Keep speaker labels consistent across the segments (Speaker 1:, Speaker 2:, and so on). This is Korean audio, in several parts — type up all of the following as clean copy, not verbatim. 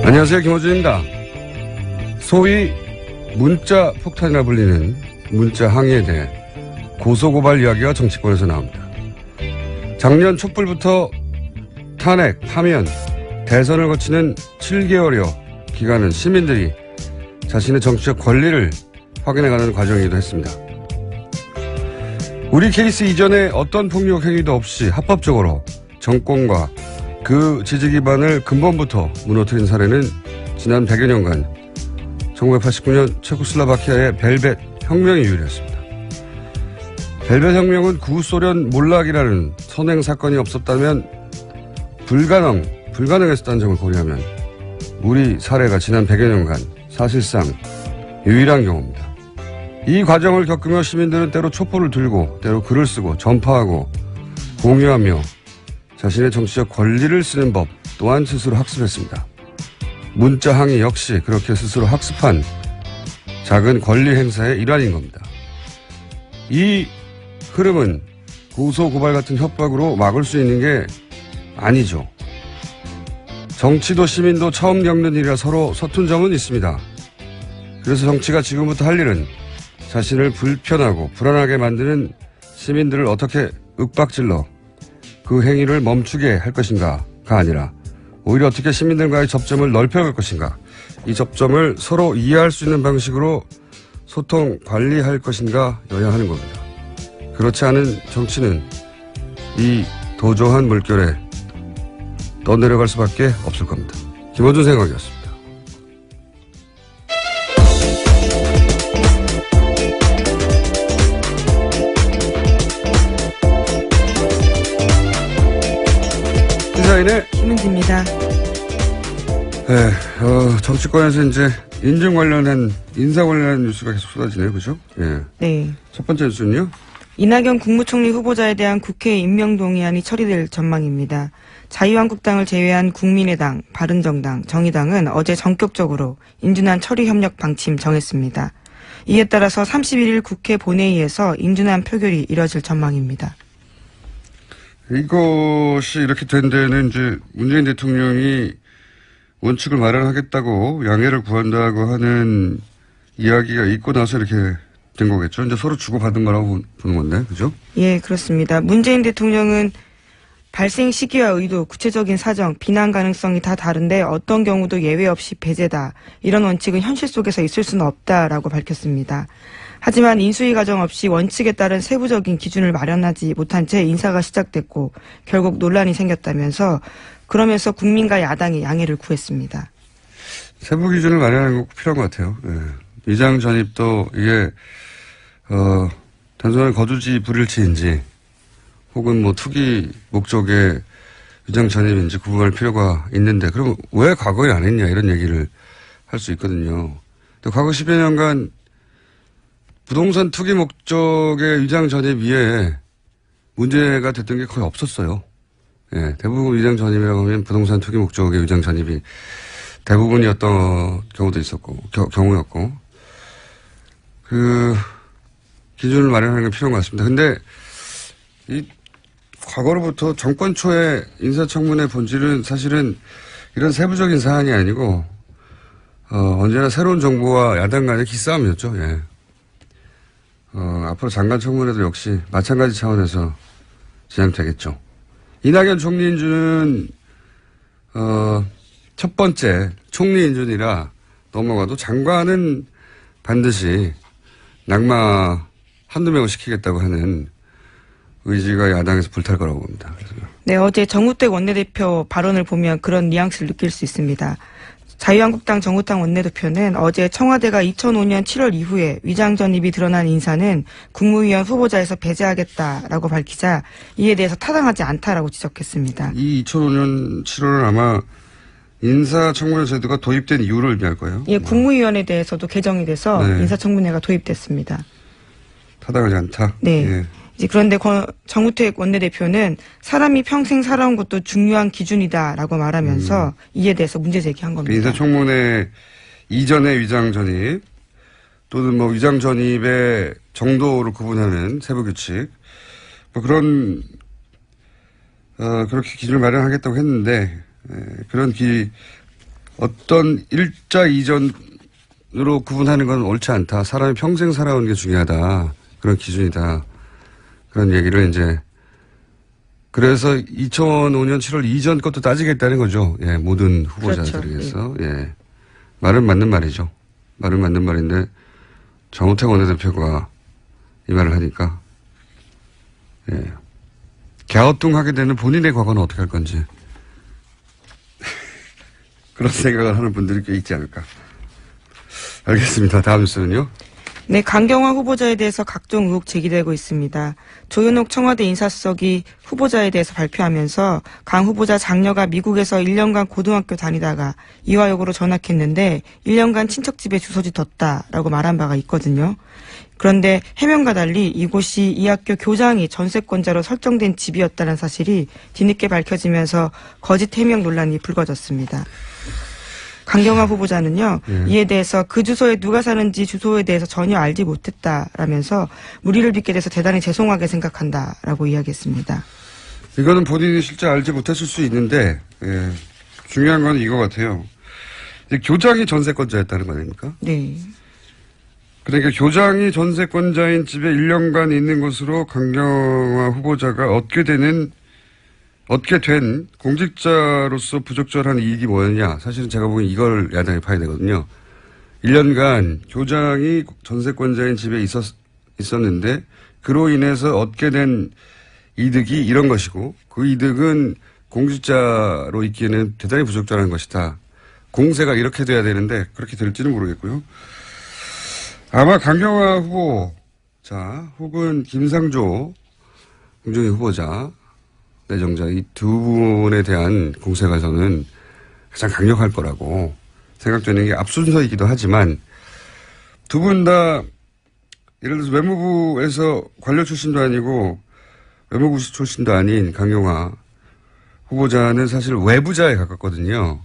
Speaker 1: 안녕하세요, 김호준입니다. 소위 문자 폭탄이라 불리는 문자 항의에 대해 고소고발 이야기가 정치권에서 나옵니다. 작년 촛불부터 탄핵, 파면, 대선을 거치는 7개월여 기간은 시민들이 자신의 정치적 권리를 확인해가는 과정이기도 했습니다. 우리 케이스 이전에 어떤 폭력 행위도 없이 합법적으로 정권과 그 지지 기반을 근본부터 무너뜨린 사례는 지난 100여 년간 1989년 체코슬로바키아의 벨벳 혁명이 유일했습니다. 벨벳 혁명은 구소련 몰락이라는 선행 사건이 없었다면 불가능했었다는 점을 고려하면 우리 사례가 지난 100여 년간 사실상 유일한 경우입니다. 이 과정을 겪으며 시민들은 때로 촛불을 들고 때로 글을 쓰고 전파하고 공유하며 자신의 정치적 권리를 쓰는 법 또한 스스로 학습했습니다. 문자 항의 역시 그렇게 스스로 학습한 작은 권리 행사의 일환인 겁니다. 이 흐름은 고소 고발 같은 협박으로 막을 수 있는 게 아니죠. 정치도 시민도 처음 겪는 일이라 서로 서툰 점은 있습니다. 그래서 정치가 지금부터 할 일은 자신을 불편하고 불안하게 만드는 시민들을 어떻게 윽박질러 그 행위를 멈추게 할 것인가가 아니라 오히려 어떻게 시민들과의 접점을 넓혀갈 것인가, 이 접점을 서로 이해할 수 있는 방식으로 소통, 관리할 것인가여야 하는 겁니다. 그렇지 않은 정치는 이 도저한 물결에 떠내려갈 수밖에 없을 겁니다. 김호준 생각이었습니다. 시사인의
Speaker 2: 김은지입니다.
Speaker 1: 네, 정치권에서 이제 인사 관련한 뉴스가 계속 쏟아지네요, 그죠? 예.
Speaker 2: 네.
Speaker 1: 첫 번째 뉴스는요?
Speaker 2: 이낙연 국무총리 후보자에 대한 국회 임명동의안이 처리될 전망입니다. 자유한국당을 제외한 국민의당, 바른정당, 정의당은 어제 전격적으로 인준안 처리 협력 방침 정했습니다. 이에 따라서 31일 국회 본회의에서 인준안 표결이 이뤄질 전망입니다.
Speaker 1: 이것이 이렇게 된 데는 이제 문재인 대통령이 원칙을 마련하겠다고 양해를 구한다고 하는 이야기가 있고 나서 이렇게 된 거겠죠. 이제 서로 주고받은 거라고 보는 건데, 그죠?
Speaker 2: 예, 그렇습니다. 문재인 대통령은 발생 시기와 의도, 구체적인 사정, 비난 가능성이 다 다른데 어떤 경우도 예외 없이 배제다. 이런 원칙은 현실 속에서 있을 수는 없다라고 밝혔습니다. 하지만 인수위 과정 없이 원칙에 따른 세부적인 기준을 마련하지 못한 채 인사가 시작됐고 결국 논란이 생겼다면서 그러면서 국민과 야당이 양해를 구했습니다.
Speaker 1: 세부 기준을 마련하는 거 필요한 것 같아요. 예. 위장 전입도 이게 단순한 거주지 불일치인지 혹은 뭐 투기 목적의 위장 전입인지 구분할 필요가 있는데 그럼 왜 과거에 안 했냐 이런 얘기를 할 수 있거든요. 근데 과거 10여 년간 부동산 투기 목적의 위장 전입 이외에 문제가 됐던 게 거의 없었어요. 예, 대부분 위장 전입이라고 하면 부동산 투기 목적의 위장 전입이 대부분이었던 경우도 있었고, 경우였고, 그 기준을 마련하는 게 필요한 것 같습니다. 근데 이 과거로부터 정권 초의 인사청문회 본질은 사실은 이런 세부적인 사안이 아니고 언제나 새로운 정부와 야당 간의 기싸움이었죠. 예. 앞으로 장관 청문회도 역시 마찬가지 차원에서 진행되겠죠. 이낙연 총리 인준은 첫 번째 총리 인준이라 넘어가도 장관은 반드시 낙마 한두 명을 시키겠다고 하는 의지가 야당에서 불탈 거라고 봅니다.
Speaker 2: 네, 어제 정우택 원내대표 발언을 보면 그런 뉘앙스를 느낄 수 있습니다. 자유한국당 정우택 원내대표는 어제 청와대가 2005년 7월 이후에 위장 전입이 드러난 인사는 국무위원 후보자에서 배제하겠다라고 밝히자 이에 대해서 타당하지 않다라고 지적했습니다.
Speaker 1: 이 2005년 7월은 아마 인사청문회 제도가 도입된 이유를 의미할 거예요.
Speaker 2: 예, 국무위원에 대해서도 개정이 돼서 네. 인사청문회가 도입됐습니다.
Speaker 1: 타당하지 않다?
Speaker 2: 네.
Speaker 1: 예.
Speaker 2: 이제 그런데 정우택 원내대표는 사람이 평생 살아온 것도 중요한 기준이다라고 말하면서 이에 대해서 문제 제기한 겁니다.
Speaker 1: 인사청문회 이전의 위장 전입 또는 뭐 위장 전입의 정도를 구분하는 세부 규칙 뭐 그런 그렇게 기준을 마련하겠다고 했는데 그런 어떤 일자 이전으로 구분하는 건 옳지 않다. 사람이 평생 살아온 게 중요하다. 그런 기준이다. 그런 얘기를 이제 그래서 2005년 7월 이전 것도 따지겠다는 거죠. 예, 모든 후보자들에게서. 그렇죠. 예. 말은 맞는 말이죠. 말은 맞는 말인데 정우택 원내대표가 이 말을 하니까 예. 갸우뚱하게 되는 본인의 과거는 어떻게 할 건지 그런 생각을 하는 분들이 꽤 있지 않을까. 알겠습니다. 다음 뉴스는요.
Speaker 2: 네, 강경화 후보자에 대해서 각종 의혹 제기되고 있습니다. 조현옥 청와대 인사수석이 후보자에 대해서 발표하면서 강 후보자 장녀가 미국에서 1년간 고등학교 다니다가 이화여고로 전학했는데 1년간 친척집에 주소지 뒀다라고 말한 바가 있거든요. 그런데 해명과 달리 이곳이 이 학교 교장이 전세권자로 설정된 집이었다는 사실이 뒤늦게 밝혀지면서 거짓 해명 논란이 불거졌습니다. 강경화 후보자는요. 이에 대해서 그 주소에 누가 사는지 주소에 대해서 전혀 알지 못했다라면서 무리를 빚게 돼서 대단히 죄송하게 생각한다라고 이야기했습니다.
Speaker 1: 이거는 본인이 실제 알지 못했을 수 있는데 예, 중요한 건 이거 같아요. 교장이 전세권자였다는 거 아닙니까?
Speaker 2: 네.
Speaker 1: 그러니까 교장이 전세권자인 집에 1년간 있는 것으로 강경화 후보자가 얻게 된 공직자로서 부적절한 이익이 뭐였냐. 사실은 제가 보기엔 이걸 야당이 파야 되거든요. 1년간 교장이 전세권자인 집에 있었는데 그로 인해서 얻게 된 이득이 이런 것이고 그 이득은 공직자로 있기에는 대단히 부적절한 것이다. 공세가 이렇게 돼야 되는데 그렇게 될지는 모르겠고요. 아마 강경화 후보자 혹은 김상조 공정위 후보자 내정자 이 두 분에 대한 공세가 저는 가장 강력할 거라고 생각되는 게 앞순서이기도 하지만 두 분 다 예를 들어서 외무부에서 관료 출신도 아니고 외무부 출신도 아닌 강경화 후보자는 사실 외부자에 가깝거든요.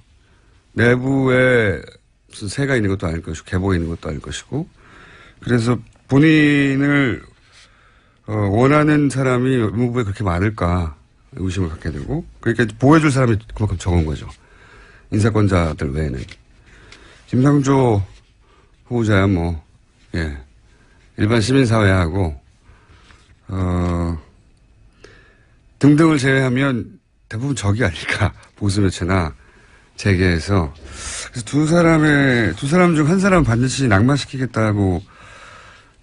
Speaker 1: 내부에 무슨 새가 있는 것도 아닐 것이고 계보가 있는 것도 아닐 것이고 그래서 본인을 원하는 사람이 외무부에 그렇게 많을까 의심을 갖게 되고 그러니까 보호해줄 사람이 그만큼 적은 거죠. 인사권자들 외에는. 김상조 후보자야 뭐 예, 일반 시민사회하고 등등을 제외하면 대부분 적이 아닐까. 보수매체나 재계에서. 그래서 두 사람 중 한 사람은 반드시 낙마시키겠다고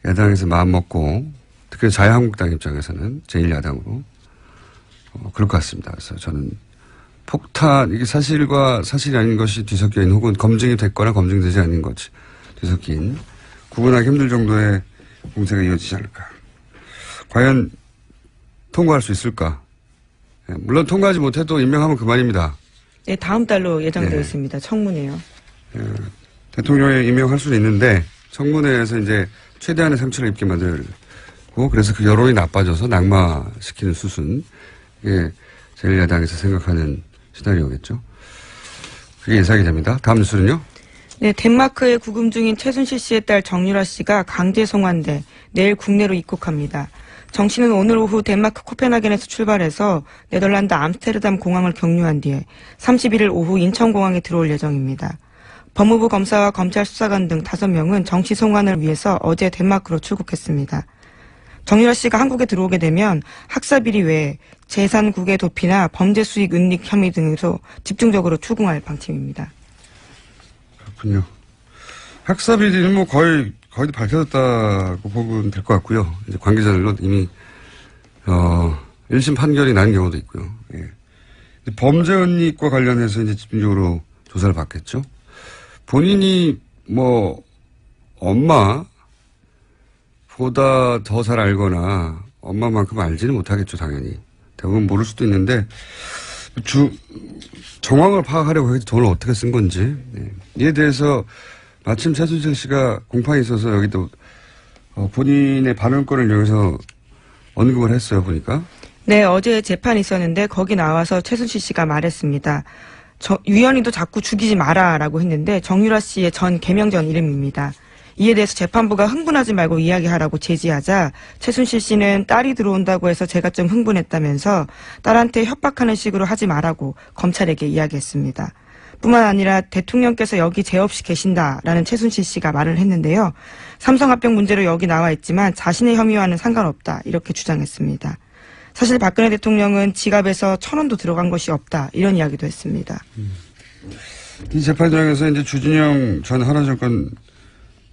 Speaker 1: 야당에서 마음먹고 특히 자유한국당 입장에서는 제1야당으로 그럴 것 같습니다. 그래서 저는 폭탄, 이게 사실과 사실이 아닌 것이 뒤섞여 있는 혹은 검증이 됐거나 검증되지 않은 것이 뒤섞인 구분하기 힘들 정도의 공세가 이어지지 않을까. 과연 통과할 수 있을까? 물론 통과하지 못해도 임명하면 그만입니다.
Speaker 2: 네, 다음 달로 예정되어
Speaker 1: 네.
Speaker 2: 있습니다. 청문회요.
Speaker 1: 대통령에 임명할 수는 있는데 청문회에서 이제 최대한의 상처를 입게 만들고 그래서 그 여론이 나빠져서 낙마시키는 수순. 이게 제1야당에서 생각하는 시나리오겠죠. 그게 예상이 됩니다. 다음 뉴스는요.
Speaker 2: 네, 덴마크에 구금 중인 최순실 씨의 딸 정유라 씨가 강제 송환돼 내일 국내로 입국합니다. 정 씨는 오늘 오후 덴마크 코펜하겐에서 출발해서 네덜란드 암스테르담 공항을 경유한 뒤에 31일 오후 인천공항에 들어올 예정입니다. 법무부 검사와 검찰 수사관 등 5명은 정 씨 송환을 위해서 어제 덴마크로 출국했습니다. 정유라 씨가 한국에 들어오게 되면 학사비리 외에 재산국외 도피나 범죄 수익 은닉 혐의 등에서 집중적으로 추궁할 방침입니다.
Speaker 1: 그렇군요. 학사비리는 뭐 거의 밝혀졌다고 보면 될 것 같고요. 이제 관계자들로 이미 1심 판결이 난 경우도 있고요. 예. 범죄 은닉과 관련해서 이제 집중적으로 조사를 받겠죠. 본인이 뭐 엄마보다 더 잘 알거나 엄마만큼 알지는 못하겠죠, 당연히. 대부분 모를 수도 있는데 정황을 파악하려고 해서 돈을 어떻게 쓴 건지. 예. 이에 대해서 마침 최순실 씨가 공판이 있어서 여기도 본인의 발언권을 이용해서 언급을 했어요, 보니까.
Speaker 2: 네, 어제 재판이 있었는데 거기 나와서 최순실 씨가 말했습니다. 유연이도 자꾸 죽이지 마라라고 했는데 정유라 씨의 전 개명전 이름입니다. 이에 대해서 재판부가 흥분하지 말고 이야기하라고 제지하자 최순실 씨는 딸이 들어온다고 해서 제가 좀 흥분했다면서 딸한테 협박하는 식으로 하지 말라고 검찰에게 이야기했습니다. 뿐만 아니라 대통령께서 여기 죄 없이 계신다라는 최순실 씨가 말을 했는데요. 삼성합병 문제로 여기 나와 있지만 자신의 혐의와는 상관없다 이렇게 주장했습니다. 사실 박근혜 대통령은 지갑에서 1,000원도 들어간 것이 없다 이런 이야기도 했습니다.
Speaker 1: 이 재판장에서 이제 주진영 전 하나정권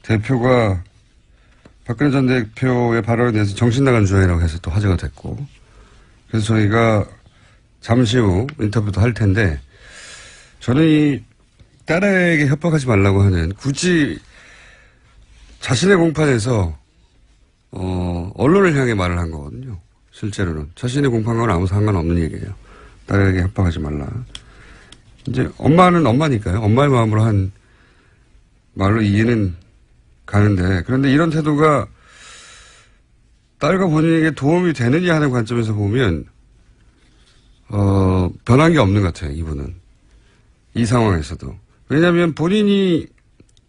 Speaker 1: 대표가 박근혜 전 대표의 발언에 대해서 정신 나간 주장이라고 해서 또 화제가 됐고, 그래서 저희가 잠시 후 인터뷰도 할 텐데, 저는 이 딸에게 협박하지 말라고 하는, 굳이 자신의 공판에서 언론을 향해 말을 한 거거든요. 실제로는 자신의 공판과는 아무 상관없는 얘기예요. 딸에게 협박하지 말라. 이제 엄마는 엄마니까요. 엄마의 마음으로 한 말로 이해는 가는데, 그런데 이런 태도가 딸과 본인에게 도움이 되느냐 하는 관점에서 보면 변한 게 없는 것 같아요. 이분은 이 상황에서도. 왜냐하면 본인이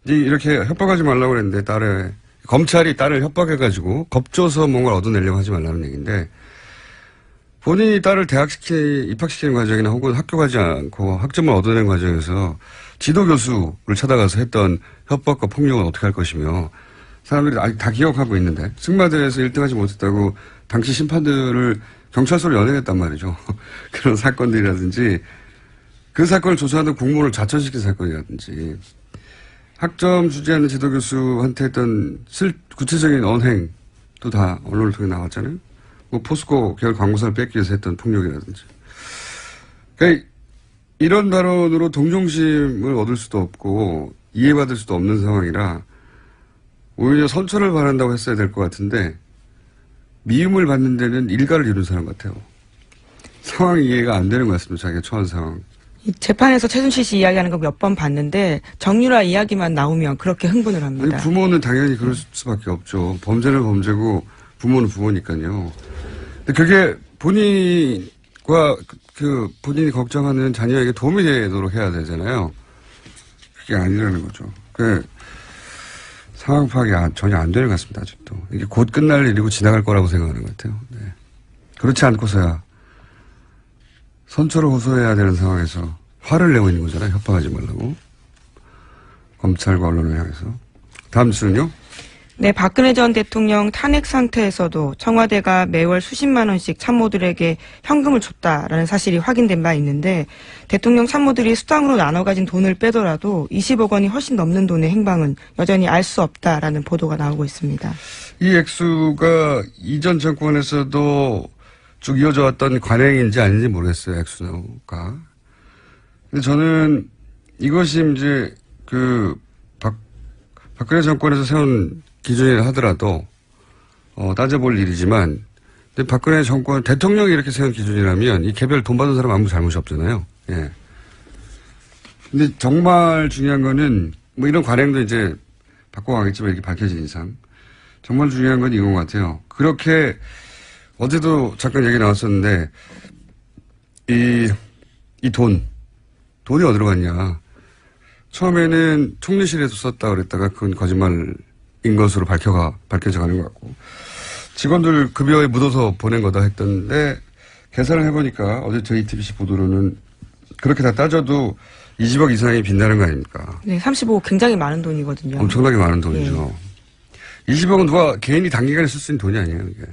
Speaker 1: 이렇게 협박하지 말라고 그랬는데 검찰이 딸을 협박해가지고 겁줘서 뭔가를 얻어내려고 하지 말라는 얘기인데, 본인이 딸을 입학시키는 과정이나 혹은 학교 가지 않고 학점을 얻어내는 과정에서 지도교수를 찾아가서 했던 협박과 폭력은 어떻게 할 것이며, 사람들이 아직 다 기억하고 있는데 승마대회에서 1등하지 못했다고 당시 심판들을 경찰서로 연행했단 말이죠. 그런 사건들이라든지, 그 사건을 조사하는 공무원을 자천시킨 사건이라든지, 학점 주지 않는 지도교수한테 했던 구체적인 언행도 다 언론을 통해 나왔잖아요. 뭐 포스코 계열 광고사를 뺏기 위해서 했던 폭력이라든지. 그러니까 이런 발언으로 동정심을 얻을 수도 없고 이해받을 수도 없는 상황이라 오히려 선처를 바란다고 했어야 될 것 같은데, 미움을 받는 데는 일가를 이룬 사람 같아요. 상황 이해가 안 되는 것 같습니다. 자기가 처한 상황.
Speaker 2: 재판에서 최순실 씨 이야기하는 거 몇 번 봤는데 정유라 이야기만 나오면 그렇게 흥분을 합니다.
Speaker 1: 아니, 부모는 당연히 그럴 수밖에 없죠. 범죄는 범죄고 부모는 부모니까요. 근데 그게 본인과 본인이 걱정하는 자녀에게 도움이 되도록 해야 되잖아요. 그게 아니라는 거죠. 상황 파악이 전혀 안 되는 것 같습니다. 아직도. 이게 곧 끝날 일이고 지나갈 거라고 생각하는 것 같아요. 네. 그렇지 않고서야 선처를 호소해야 되는 상황에서 화를 내고 있는 거잖아요. 협박하지 말라고. 검찰과 언론을 향해서. 다음 주는요?
Speaker 2: 네, 박근혜 전 대통령 탄핵 상태에서도 청와대가 매월 수십만 원씩 참모들에게 현금을 줬다라는 사실이 확인된 바 있는데, 대통령 참모들이 수당으로 나눠 가진 돈을 빼더라도 20억 원이 훨씬 넘는 돈의 행방은 여전히 알 수 없다라는 보도가 나오고 있습니다.
Speaker 1: 이 액수가 이전 정권에서도 쭉 이어져 왔던 관행인지 아닌지 모르겠어요. 액수가. 근데 저는 이것이 이제 박근혜 정권에서 세운 기준이라 하더라도 따져볼 일이지만, 근데 박근혜 정권 대통령이 이렇게 세운 기준이라면 이 개별 돈 받은 사람 아무 잘못이 없잖아요. 예. 근데 정말 중요한 거는 뭐 이런 관행도 이제 바꿔가겠지만 이렇게 밝혀진 이상 정말 중요한 건 이건 것 같아요. 그렇게 어제도 잠깐 얘기 나왔었는데 이 돈이 어디로 갔냐. 처음에는 총리실에서 썼다 그랬다가 그건 거짓말인 것으로 밝혀져 가는 것 같고, 직원들 급여에 묻어서 보낸 거다 했던데, 계산을 해보니까 어제 JTBC 보도로는 그렇게 다 따져도 20억 이상이 빈다는 거 아닙니까?
Speaker 2: 네, 35억 굉장히 많은 돈이거든요.
Speaker 1: 엄청나게 많은 돈이죠. 네. 20억은 누가 개인이 단기간에 쓸 수 있는 돈이 아니에요, 이게.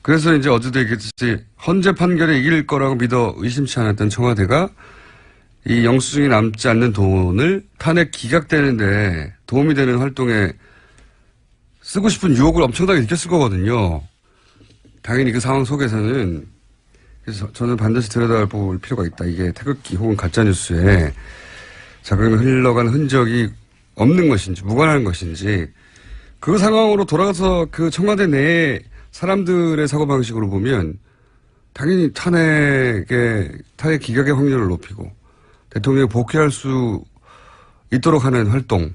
Speaker 1: 그래서 이제 어제도 얘기했듯이 헌재 판결에 이길 거라고 믿어 의심치 않았던 청와대가 이 영수증이 남지 않는 돈을 탄핵 기각되는데 도움이 되는 활동에 쓰고 싶은 유혹을 엄청나게 느꼈을 거거든요. 당연히 그 상황 속에서는. 그래서 저는 반드시 들여다볼 필요가 있다. 이게 태극기 혹은 가짜뉴스에 자금이 흘러간 흔적이 없는 것인지 무관한 것인지, 그 상황으로 돌아가서 그 청와대 내에 사람들의 사고방식으로 보면 당연히 탄핵 기각의 확률을 높이고 대통령이 복귀할 수 있도록 하는 활동을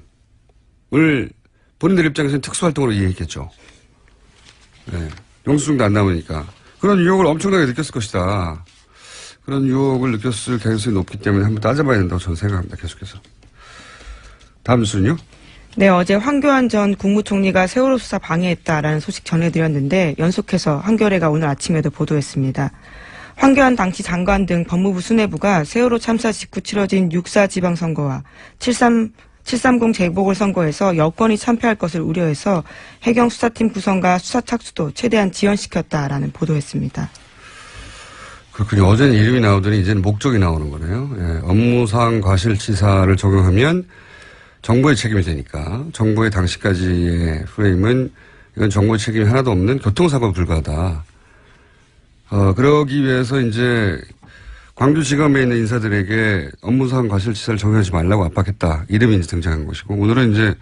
Speaker 1: 본인들 입장에서는 특수활동으로 이해했겠죠. 네. 영수증도 안 남으니까. 그런 유혹을 엄청나게 느꼈을 것이다. 그런 유혹을 느꼈을 가능성이 높기 때문에 한번 따져봐야 된다고 저는 생각합니다. 계속해서. 다음 뉴스는요?
Speaker 2: 네, 어제 황교안 전 국무총리가 세월호 수사 방해했다라는 소식 전해드렸는데 연속해서 한겨레가 오늘 아침에도 보도했습니다. 황교안 당시 장관 등 법무부 수뇌부가 세월호 참사 직후 치러진 6.4 지방선거와 730 재보궐선거에서 여권이 참패할 것을 우려해서 해경 수사팀 구성과 수사 착수도 최대한 지연시켰다라는 보도했습니다.
Speaker 1: 그렇군요. 어제는 이름이 나오더니 이제는 목적이 나오는 거네요. 예, 업무상 과실치사를 적용하면 정부의 책임이 되니까 정부의 당시까지의 프레임은 이건 정부의 책임이 하나도 없는 교통사고에 불과하다. 그러기 위해서 이제 광주지검에 있는 인사들에게 업무상 과실치사를 적용하지 말라고 압박했다. 이름이 이제 등장한 것이고 오늘은 이제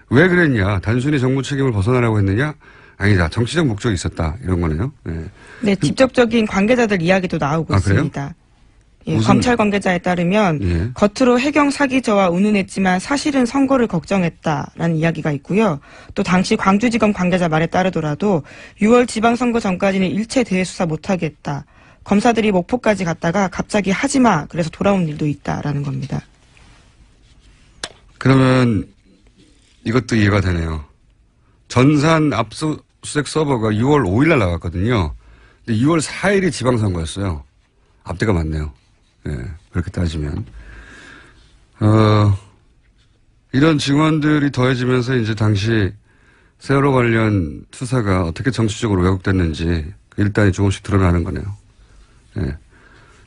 Speaker 1: 왜 그랬냐. 단순히 정부 책임을 벗어나라고 했느냐. 아니다. 정치적 목적이 있었다. 이런 거네요. 네,
Speaker 2: 네, 직접적인 관계자들 이야기도 나오고 있습니다. 예, 검찰 관계자에 따르면
Speaker 1: 예.
Speaker 2: 겉으로 해경 사기저하 운운했지만 사실은 선거를 걱정했다라는 이야기가 있고요. 또 당시 광주지검 관계자 말에 따르더라도 6월 지방선거 전까지는 일체 대외 수사 못하겠다. 검사들이 목포까지 갔다가 갑자기 하지마 그래서 돌아온 일도 있다라는 겁니다.
Speaker 1: 그러면 이것도 이해가 되네요. 전산 압수수색 서버가 6월 5일 날 나갔거든요. 근데 6월 4일이 지방선거였어요. 앞뒤가 맞네요. 예, 그렇게 따지면. 이런 증언들이 더해지면서 이제 당시 세월호 관련 수사가 어떻게 정치적으로 왜곡됐는지 일단이 조금씩 드러나는 거네요. 예.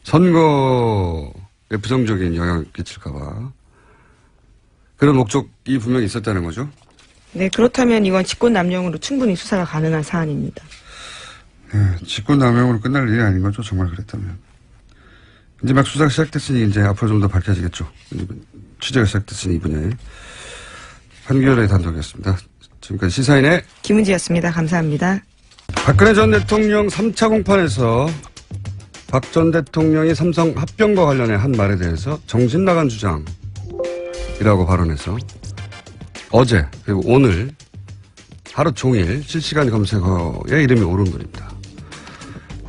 Speaker 1: 선거에 부정적인 영향을 끼칠까봐. 그런 목적이 분명히 있었다는 거죠.
Speaker 2: 네, 그렇다면 이건 직권남용으로 충분히 수사가 가능한 사안입니다.
Speaker 1: 네, 직권남용으로 끝날 일이 아닌 거죠. 정말 그랬다면. 이제 막 수사가 시작됐으니 이제 앞으로 좀 더 밝혀지겠죠. 취재가 시작됐으니 이 분야에. 한겨레 단독이었습니다. 지금까지 시사인의
Speaker 2: 김은지였습니다. 감사합니다.
Speaker 1: 박근혜 전 대통령 3차 공판에서 박 전 대통령이 삼성 합병과 관련해 한 말에 대해서 정신 나간 주장이라고 발언해서 어제 그리고 오늘 하루 종일 실시간 검색어에 이름이 오른 분입니다.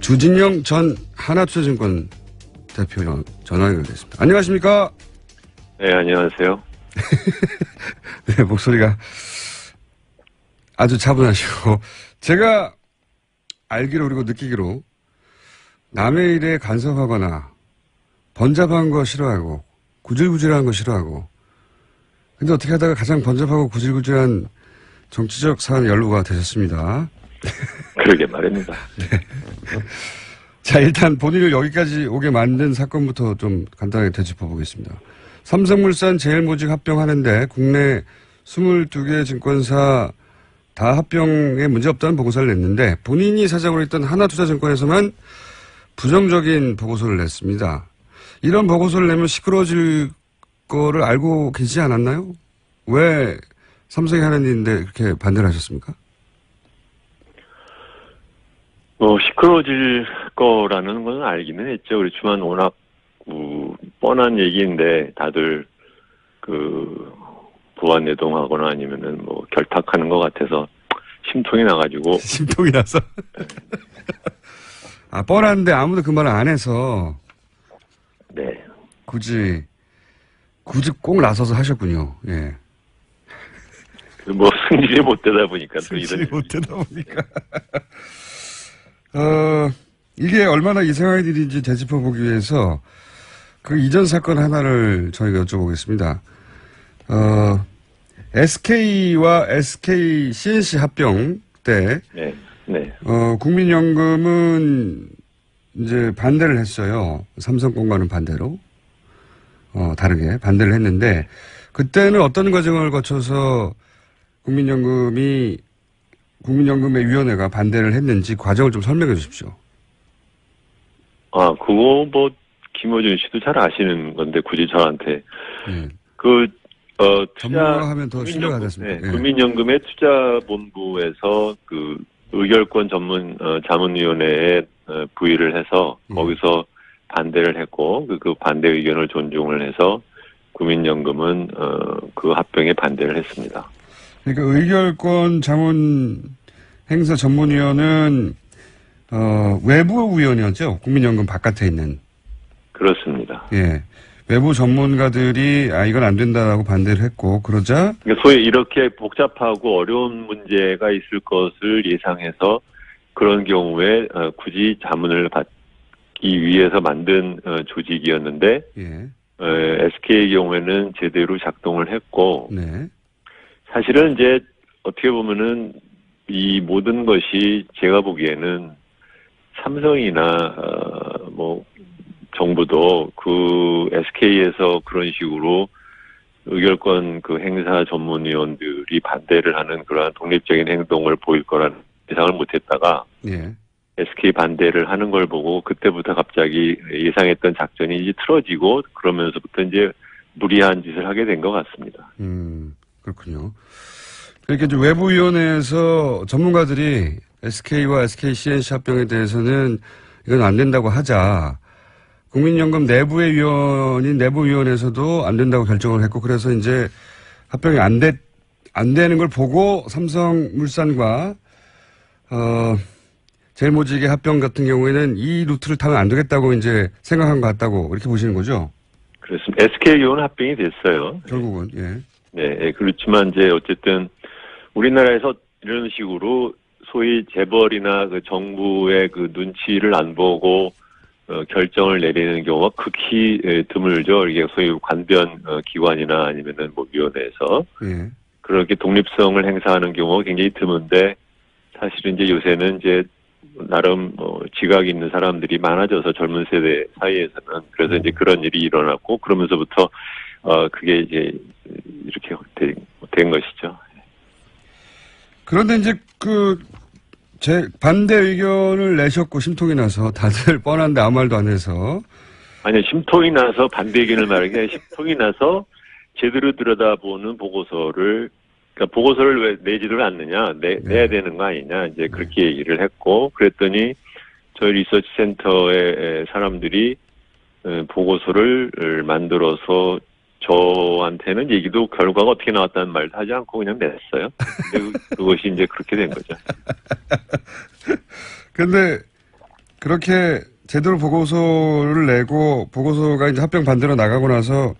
Speaker 1: 주진영 전 하나투자증권 대표 전화 연결됐습니다. 안녕하십니까?
Speaker 3: 네, 안녕하세요.
Speaker 1: 네, 목소리가 아주 차분하시고 제가 알기로 그리고 느끼기로 남의 일에 간섭하거나 번잡한 거 싫어하고 구질구질한 거 싫어하고 근데 어떻게 하다가 가장 번잡하고 구질구질한 정치적 사안 연루가 되셨습니다.
Speaker 3: 그러게 말입니다.
Speaker 1: 네. 자, 일단 본인을 여기까지 오게 만든 사건부터 좀 간단하게 되짚어 보겠습니다. 삼성물산 제일모직 합병하는데 국내 22개 증권사 다 합병에 문제없다는 보고서를 냈는데 본인이 사장으로 있던 하나투자증권에서만 부정적인 보고서를 냈습니다. 이런 보고서를 내면 시끄러워질 거를 알고 계시지 않았나요? 왜 삼성이 하는 일인데 그렇게 반대를 하셨습니까?
Speaker 3: 시끄러워질 거라는 건 알기는 했죠. 그렇지만 워낙 뻔한 얘기인데 다들 부안내동하거나 아니면은 결탁하는 것 같아서 심통이 나가지고.
Speaker 1: 심통이 나서? 아, 뻔한데 아무도 그 말을 안 해서.
Speaker 3: 네.
Speaker 1: 굳이 꼭 나서서 하셨군요. 예.
Speaker 3: 승질이 못 되다 보니까 또 이런.
Speaker 1: 승질이 못 되다 보니까. 이게 얼마나 이상한 일인지 되짚어보기 위해서 그 이전 사건 하나를 저희가 여쭤보겠습니다. SK와 SK CNC 합병 때.
Speaker 3: 네, 네.
Speaker 1: 국민연금은 이제 반대를 했어요. 삼성권과는 반대로. 다르게 반대를 했는데, 그때는 어떤 과정을 거쳐서 국민연금의 위원회가 반대를 했는지 과정을 좀 설명해 주십시오.
Speaker 3: 그거 김어준 씨도 잘 아시는 건데 굳이 저한테.
Speaker 1: 네. 전문가하면 더 신뢰가 됐습니다.
Speaker 3: 네, 국민연금의 투자본부에서 의결권 전문 자문위원회에 부의를 해서 거기서 반대를 했고 그 반대 의견을 존중을 해서 국민연금은 그 합병에 반대를 했습니다.
Speaker 1: 그러니까 의결권 자문 행사 전문위원은 외부 위원이었죠. 국민연금 바깥에 있는.
Speaker 3: 그렇습니다.
Speaker 1: 예. 외부 전문가들이 이건 안 된다라고 반대를 했고 그러자
Speaker 3: 그러니까 소위 이렇게 복잡하고 어려운 문제가 있을 것을 예상해서 그런 경우에 굳이 자문을 위해서 만든 조직이었는데
Speaker 1: 예.
Speaker 3: SK의 경우에는 제대로 작동을 했고
Speaker 1: 네.
Speaker 3: 사실은 이제 어떻게 보면은 이 모든 것이 제가 보기에는 삼성이나 뭐 정부도 그 SK에서 그런 식으로 의결권 그 행사 전문위원들이 반대를 하는 그러한 독립적인 행동을 보일 거라는 예상을 못했다가
Speaker 1: 예.
Speaker 3: SK 반대를 하는 걸 보고 그때부터 갑자기 예상했던 작전이 이제 틀어지고 그러면서부터 이제 무리한 짓을 하게 된 것 같습니다.
Speaker 1: 그렇군요. 그러니까 이제 외부위원회에서 전문가들이 SK와 SK CNC 합병에 대해서는 이건 안 된다고 하자. 국민연금 내부의 위원인 내부위원회에서도 안 된다고 결정을 했고 그래서 이제 합병이 안 되는 걸 보고 삼성물산과 제일모직의 합병 같은 경우에는 이 루트를 타면 안 되겠다고 이제 생각한 것 같다고 이렇게 보시는 거죠?
Speaker 3: 그렇습니다. SK 경우는 합병이 됐어요.
Speaker 1: 결국은 예.
Speaker 3: 네, 그렇지만 이제 어쨌든 우리나라에서 이런 식으로 소위 재벌이나 그 정부의 그 눈치를 안 보고 결정을 내리는 경우가 극히 드물죠. 이게 소위 관변 기관이나 아니면은 뭐 위원회에서
Speaker 1: 예. 그렇게
Speaker 3: 그렇게 독립성을 행사하는 경우가 굉장히 드문데 사실은 이제 요새는 이제 나름 지각이 있는 사람들이 많아져서 젊은 세대 사이에서는 그래서 이제 그런 일이 일어났고 그러면서부터 그게 이제 이렇게 된 것이죠.
Speaker 1: 그런데 이제 제 반대 의견을 내셨고 심통이 나서 다들 뻔한데 아무 말도 안 해서
Speaker 3: 아니 심통이 나서 반대 의견을 말하는 게 아니라 심통이 나서 제대로 들여다보는 보고서를 그러니까 보고서를 왜 내지를 않느냐 내야 되는 거 아니냐 이제 그렇게 얘기를 했고 그랬더니 저희 리서치 센터의 사람들이 보고서를 만들어서 저한테는 얘기도 결과가 어떻게 나왔다는 말도 하지 않고 그냥 냈어요. 근데 그것이 이제 그렇게 된 거죠.
Speaker 1: 근데 그렇게 제대로 보고서를 내고 보고서가 이제 합병 반대로 나가고 나서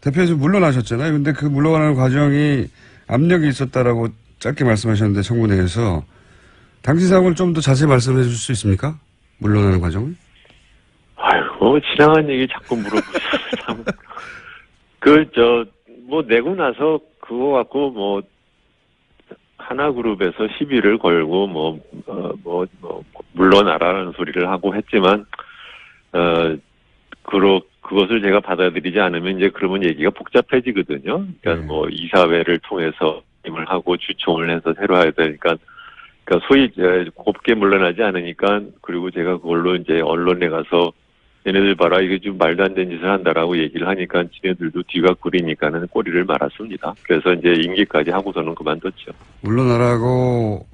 Speaker 1: 대표에서 물러나셨잖아요. 근데 그 물러가는 과정이 압력이 있었다라고 짧게 말씀하셨는데 청문회에서 당시 상황을 좀 더 자세히 말씀해 주실 수 있습니까? 물러나는 과정을?
Speaker 3: 아이고 지나간 얘기 자꾸 물어보셔. 참. 뭐 내고 나서 그거 갖고 뭐 하나그룹에서 시비를 걸고 물러나라는 소리를 하고 했지만 그것을 제가 받아들이지 않으면 이제 그러면 얘기가 복잡해지거든요. 그러니까 뭐 이사회를 통해서 임을 하고 주총을 해서 새로 해야 되니까 그러니까 소위 곱게 물러나지 않으니까 그리고 제가 그걸로 이제 언론에 가서 얘네들 봐라 이게 좀 말도 안 되는 짓을 한다라고 얘기를 하니까 지네들도 뒤가 구리니까는 꼬리를 말았습니다. 그래서 이제 임기까지 하고서는 그만뒀죠.
Speaker 1: 물러나라고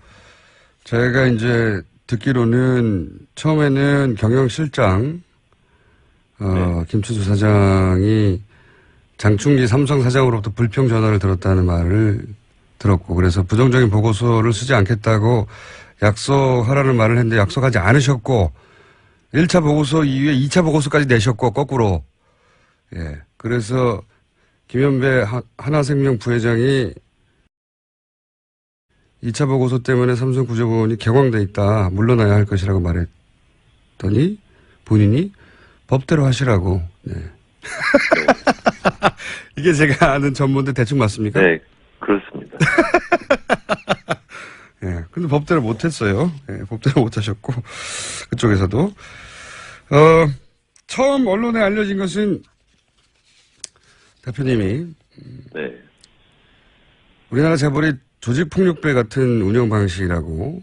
Speaker 1: 제가 이제 듣기로는 처음에는 경영실장 김춘수 사장이 장충기 삼성 사장으로부터 불평 전화를 들었다는 말을 들었고 그래서 부정적인 보고서를 쓰지 않겠다고 약속하라는 말을 했는데 약속하지 않으셨고 1차 보고서 이후에 2차 보고서까지 내셨고 거꾸로 예 그래서 김현배 하나생명 부회장이 2차 보고서 때문에 삼성 구조부원이 격앙돼 있다 물러나야 할 것이라고 말했더니 본인이 법대로 하시라고 네. 이게 제가 아는 전문데 대충 맞습니까?
Speaker 3: 네 그렇습니다.
Speaker 1: 예, 근데 법대로 못했어요. 예, 법대로 못하셨고 그쪽에서도 처음 언론에 알려진 것은 대표님이
Speaker 3: 네.
Speaker 1: 우리나라 재벌이 조직폭력배 같은 운영 방식이라고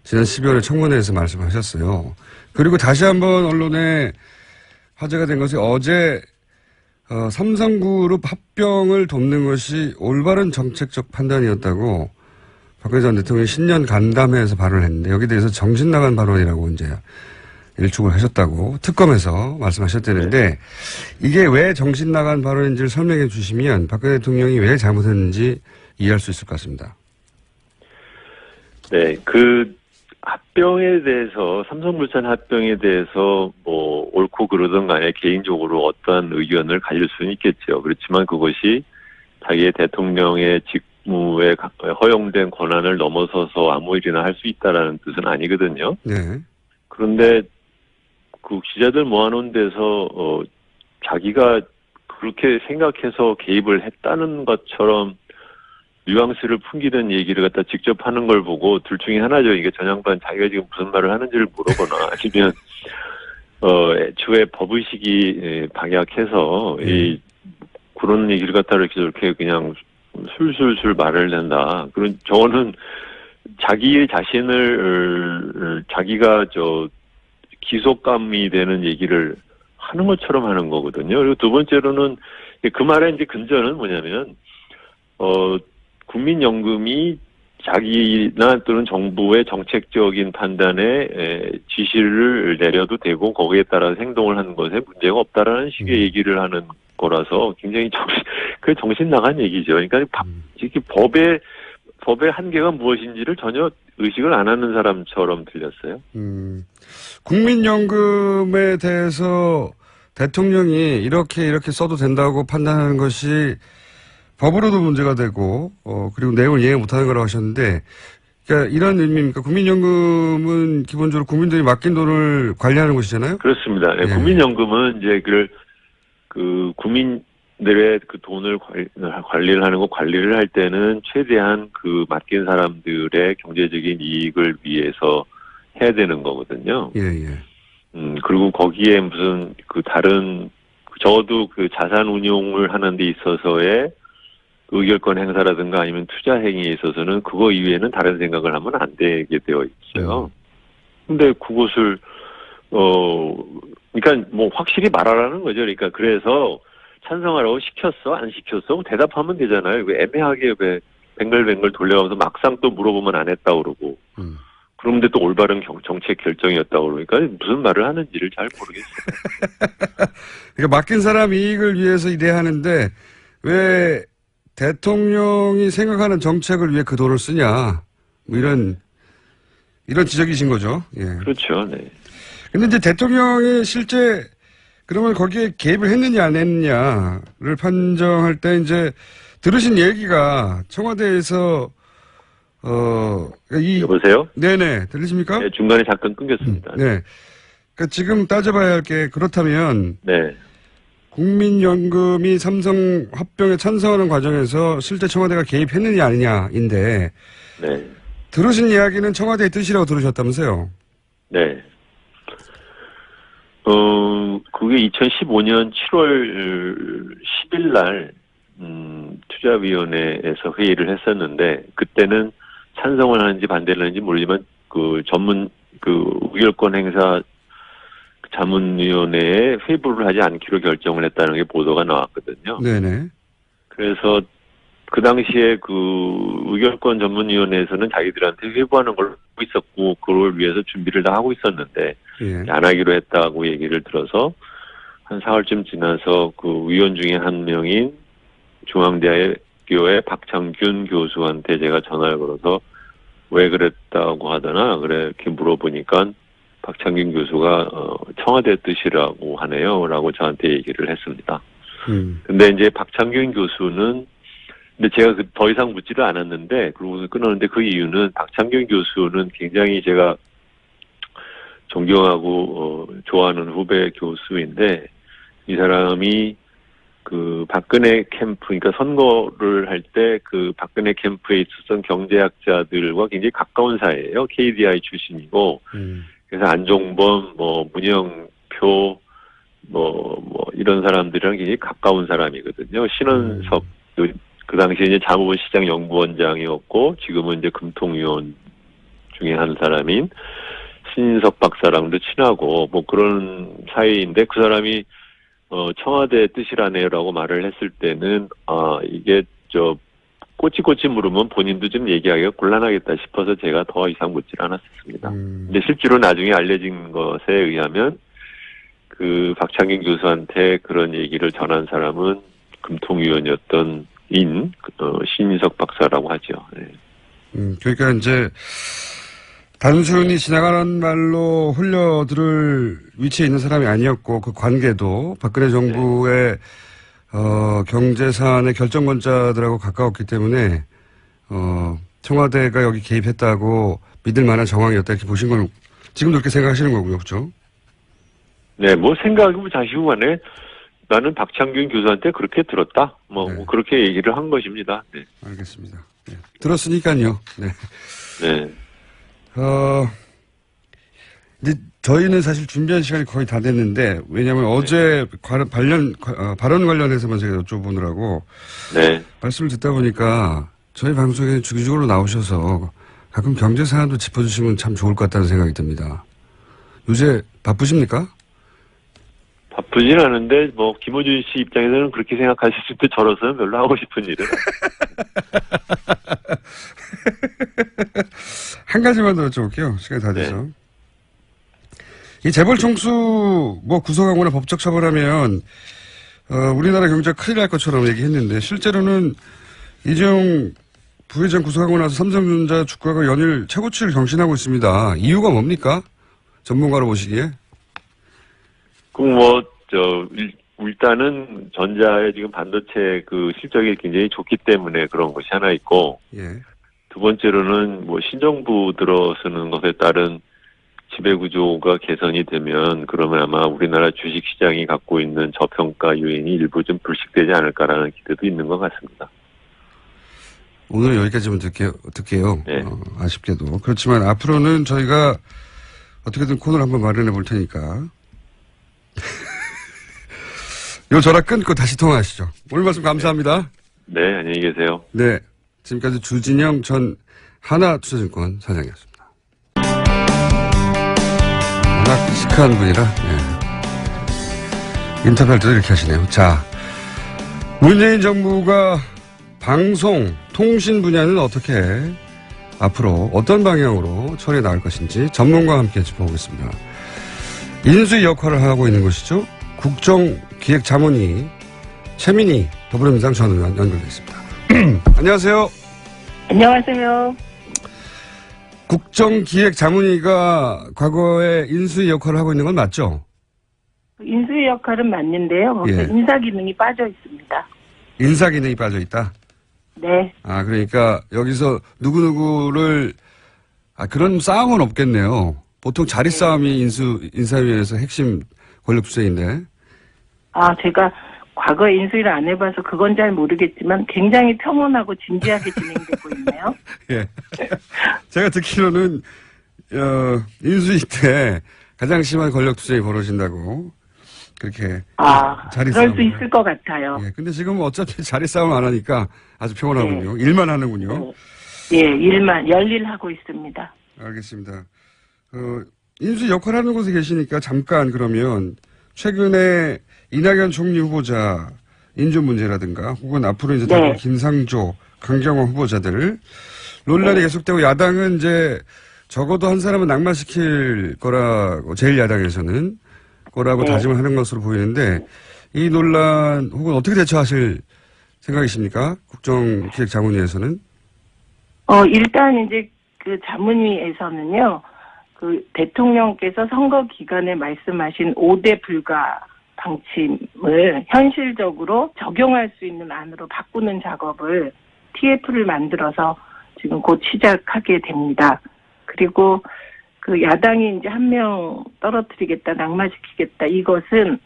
Speaker 1: 지난 12월에 청문회에서 말씀하셨어요. 그리고 다시 한번 언론에 화제가 된 것이 어제 삼성그룹 합병을 돕는 것이 올바른 정책적 판단이었다고 박근혜 전 대통령이 신년 간담회에서 발언을 했는데 여기에 대해서 정신 나간 발언이라고 이제 일축을 하셨다고 특검에서 말씀하셨다는데 이게 왜 정신 나간 발언인지를 설명해 주시면 박근혜 대통령이 왜 잘못했는지 이해할 수 있을 것 같습니다.
Speaker 3: 네, 합병에 대해서 삼성물산 합병에 대해서 뭐 옳고 그러든 간에 개인적으로 어떠한 의견을 가질 수는 있겠죠. 그렇지만 그것이 자기의 대통령의 직무에 허용된 권한을 넘어서서 아무 일이나 할 수 있다라는 뜻은 아니거든요.
Speaker 1: 네.
Speaker 3: 그런데 그 기자들 모아놓은 데서 자기가 그렇게 생각해서 개입을 했다는 것처럼 뉘앙스를 풍기는 얘기를 갖다 직접 하는 걸 보고 둘 중에 하나죠. 이게 전양반 자기가 지금 무슨 말을 하는지를 모르거나 아니면 애초에 법의식이 박약해서 이 그런 얘기를 갖다 이렇게 저렇게 그냥 술술술 말을 낸다. 그런 저는 자기 자신을 자기가 기속감이 되는 얘기를 하는 것처럼 하는 거거든요. 그리고 두 번째로는 그 말의 이제 근저는 뭐냐면 국민연금이 자기나 또는 정부의 정책적인 판단에 지시를 내려도 되고 거기에 따라 행동을 하는 것에 문제가 없다라는 식의 얘기를 하는 거라서 굉장히 정신 나간 얘기죠. 그러니까 이렇게 법의 한계가 무엇인지를 전혀 의식을 안 하는 사람처럼 들렸어요.
Speaker 1: 국민연금에 대해서 대통령이 이렇게 써도 된다고 판단하는 것이 법으로도 문제가 되고, 그리고 내용을 이해 못하는 거라고 하셨는데, 그러니까 이런 의미입니까? 국민연금은 기본적으로 국민들이 맡긴 돈을 관리하는 것이잖아요?
Speaker 3: 그렇습니다.
Speaker 1: 예.
Speaker 3: 국민연금은 이제 국민들의 그 돈을 관리를 하는 거 관리를 할 때는 최대한 그 맡긴 사람들의 경제적인 이익을 위해서 해야 되는 거거든요.
Speaker 1: 예.
Speaker 3: 그리고 거기에 무슨 적어도 그 자산 운용을 하는 데 있어서의 의결권 행사라든가 아니면 투자 행위에 있어서는 그거 이외에는 다른 생각을 하면 안 되게 되어 있어요. 근데 그것을, 그러니까 뭐 확실히 말하라는 거죠. 그러니까 그래서 찬성하라고 시켰어? 안 시켰어? 대답하면 되잖아요. 왜 애매하게 왜 뱅글뱅글 돌려가면서 막상 또 물어보면 안 했다고 그러고. 그런데 또 올바른 정책 결정이었다고 그러니까 무슨 말을 하는지를 잘 모르겠어요.
Speaker 1: 그러니까 맡긴 사람 이익을 위해서 일하는데 왜 대통령이 생각하는 정책을 위해 그 돈을 쓰냐. 뭐 이런 지적이신 거죠. 예.
Speaker 3: 그렇죠. 네.
Speaker 1: 근데 이제 대통령이 실제 그러면 거기에 개입을 했느냐 안 했느냐를 판정할 때 이제 들으신 얘기가 청와대에서
Speaker 3: 여보세요?
Speaker 1: 네네 들리십니까?
Speaker 3: 네, 중간에 잠깐 끊겼습니다.
Speaker 1: 네. 그러니까 지금 따져봐야 할 게 그렇다면
Speaker 3: 네.
Speaker 1: 국민연금이 삼성 합병에 찬성하는 과정에서 실제 청와대가 개입했느냐 아니냐인데
Speaker 3: 네.
Speaker 1: 들으신 이야기는 청와대의 뜻이라고 들으셨다면서요?
Speaker 3: 네. 그게 2015년 7월 10일 날 투자위원회에서 회의를 했었는데 그때는 찬성을 하는지 반대를 하는지 모르지만 의결권 행사 자문위원회에 회부를 하지 않기로 결정을 했다는 게 보도가 나왔거든요.
Speaker 1: 네네.
Speaker 3: 그래서 그 당시에 그 의결권 전문위원회에서는 자기들한테 회부하는 걸 하고 있었고 그걸 위해서 준비를 다 하고 있었는데
Speaker 1: 예.
Speaker 3: 안 하기로 했다고 얘기를 들어서 한 4월쯤 지나서 그 위원 중에 한 명인 중앙대학교의 박창균 교수한테 제가 전화를 걸어서 왜 그랬다고 하더나 이렇게 물어보니까 박창균 교수가 청와대 뜻이라고 하네요 라고 저한테 얘기를 했습니다. 근데 이제 박창균 교수는 근데 제가 더 이상 묻지를 않았는데 그러고 끊었는데 그 이유는 박창균 교수는 굉장히 제가 존경하고 좋아하는 후배 교수인데 이 사람이 그 박근혜 캠프 그러니까 선거를 할 때 그 박근혜 캠프에 있었던 경제학자들과 굉장히 가까운 사이예요. KDI 출신이고 그래서 안종범 문영표 이런 사람들이랑 굉장히 가까운 사람이거든요. 신원섭 그 당시에 이제 자무부 시장 연구원장이었고 지금은 이제 금통위원 중에 한 사람인 신인석 박사랑도 친하고 그런 사이인데 그 사람이 청와대 뜻이라네요라고 말을 했을 때는 이게 꼬치꼬치 물으면 본인도 좀 얘기하기가 곤란하겠다 싶어서 제가 더 이상 묻질 않았습니다. 근데 실제로 나중에 알려진 것에 의하면 그 박창균 교수한테 그런 얘기를 전한 사람은 금통위원이었던 신인석 박사라고 하죠. 네.
Speaker 1: 그러니까 이제 단순히 지나가는 말로 흘려들을 위치에 있는 사람이 아니었고 그 관계도 박근혜 정부의 경제 사안의 결정권자들하고 가까웠기 때문에 청와대가 여기 개입했다고 믿을 만한 정황이었다 이렇게 보신 걸 지금도 그렇게 생각하시는 거고요. 그렇죠?
Speaker 3: 네, 뭐 생각하고 자시고 간에 나는 박창균 교수한테 그렇게 들었다.
Speaker 1: 네.
Speaker 3: 그렇게 얘기를 한 것입니다. 네.
Speaker 1: 알겠습니다. 네. 들었으니까요. 네.
Speaker 3: 네.
Speaker 1: 이제 저희는 사실 준비한 시간이 거의 다 됐는데, 왜냐하면 어제 발언 관련해서만 제가 여쭤보느라고
Speaker 3: 네.
Speaker 1: 말씀을 듣다 보니까 저희 방송에 주기적으로 나오셔서 가끔 경제 사안도 짚어주시면 참 좋을 것 같다는 생각이 듭니다. 요새 바쁘십니까?
Speaker 3: 바쁘진 않은데 김호준 씨 입장에서는 그렇게 생각하실 때 저로서는 별로 하고 싶은 일은
Speaker 1: 한 가지만 더 여쭤볼게요. 시간이 다 돼서.
Speaker 3: 네.
Speaker 1: 이 재벌 총수 구속하거나 법적 처벌하면 우리나라 경제가 큰일 날 것처럼 얘기했는데 실제로는 이재용 부회장 구속하고 나서 삼성전자 주가가 연일 최고치를 경신하고 있습니다. 이유가 뭡니까? 전문가로 보시기에.
Speaker 3: 일단은 전자의 지금 반도체 그 실적이 굉장히 좋기 때문에 그런 것이 하나 있고,
Speaker 1: 예.
Speaker 3: 두 번째로는 신정부 들어서는 것에 따른 지배구조가 개선이 되면 그러면 아마 우리나라 주식시장이 갖고 있는 저평가 요인이 일부 좀 불식되지 않을까라는 기대도 있는 것 같습니다.
Speaker 1: 오늘 여기까지만 듣게요.
Speaker 3: 네.
Speaker 1: 아쉽게도. 그렇지만 앞으로는 저희가 어떻게든 코너를 한번 마련해 볼 테니까. 요 전화 끊고 다시 통화하시죠. 오늘 말씀 감사합니다.
Speaker 3: 네, 안녕히 계세요.
Speaker 1: 네. 지금까지 주진영 전 하나투자증권 사장이었습니다. 워낙 시크한 분이라, 인터뷰할 때도 이렇게 하시네요. 자, 문재인 정부가 방송, 통신 분야는 어떻게 앞으로 어떤 방향으로 처리해 나갈 것인지 전문가와 함께 짚어보겠습니다. 인수위 역할을 하고 있는 것이죠. 국정기획자문위 최민희 더불어민주당 전 의원 연결되어 있습니다. 안녕하세요.
Speaker 4: 안녕하세요.
Speaker 1: 국정기획자문위가 과거에 인수위 역할을 하고 있는 건 맞죠?
Speaker 4: 인수위 역할은 맞는데요. 거기서
Speaker 1: 예.
Speaker 4: 인사 기능이 빠져 있습니다.
Speaker 1: 인사 기능이 빠져 있다?
Speaker 4: 네.
Speaker 1: 그러니까 여기서 누구누구를, 그런 싸움은 없겠네요. 보통 자리 싸움이 인사위원회에서 핵심 권력 투쟁인데.
Speaker 4: 제가 과거에 인수위를 안 해봐서 그건 잘 모르겠지만 굉장히 평온하고 진지하게 진행되고 있네요.
Speaker 1: 예. 제가 듣기로는, 인수위 때 가장 심한 권력 투쟁이 벌어진다고. 그렇게. 자리
Speaker 4: 그럴 수
Speaker 1: 싸움을.
Speaker 4: 있을 것 같아요.
Speaker 1: 예. 근데 지금은 어차피 자리 싸움을 안 하니까 아주 평온하군요. 일만 하는군요.
Speaker 4: 예, 일만, 열일하고 있습니다.
Speaker 1: 알겠습니다. 인수위 역할을 하는 곳에 계시니까 잠깐 그러면 최근에 이낙연 총리 후보자 인준 문제라든가 혹은 앞으로 이제 다른 김상조, 강경화 후보자들 논란이 계속되고 야당은 이제 적어도 한 사람은 낙마시킬 거라고 제1야당에서는 거라고 다짐을 하는 것으로 보이는데 이 논란 혹은 어떻게 대처하실 생각이십니까? 국정기획자문위에서는?
Speaker 4: 일단 이제 그 자문위에서는요, 그 대통령께서 선거 기간에 말씀하신 5대 불가 방침을 현실적으로 적용할 수 있는 안으로 바꾸는 작업을 TF를 만들어서 지금 곧 시작하게 됩니다. 그리고 그 야당이 이제 한 명 떨어뜨리겠다, 낙마시키겠다, 이것은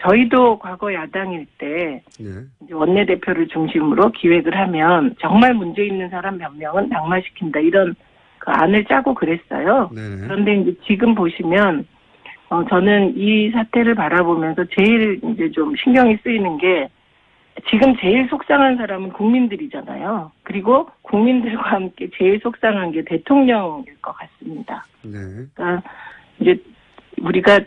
Speaker 4: 저희도 과거 야당일 때 이제 원내대표를 중심으로 기획을 하면 정말 문제 있는 사람 몇 명은 낙마시킨다, 이런 그 안을 짜고 그랬어요. 그런데 이제 지금 보시면 저는 이 사태를 바라보면서 제일 이제 좀 신경이 쓰이는 게 지금 제일 속상한 사람은 국민들이잖아요. 그리고 국민들과 함께 제일 속상한 게 대통령일 것 같습니다. 그러니까 이제 우리가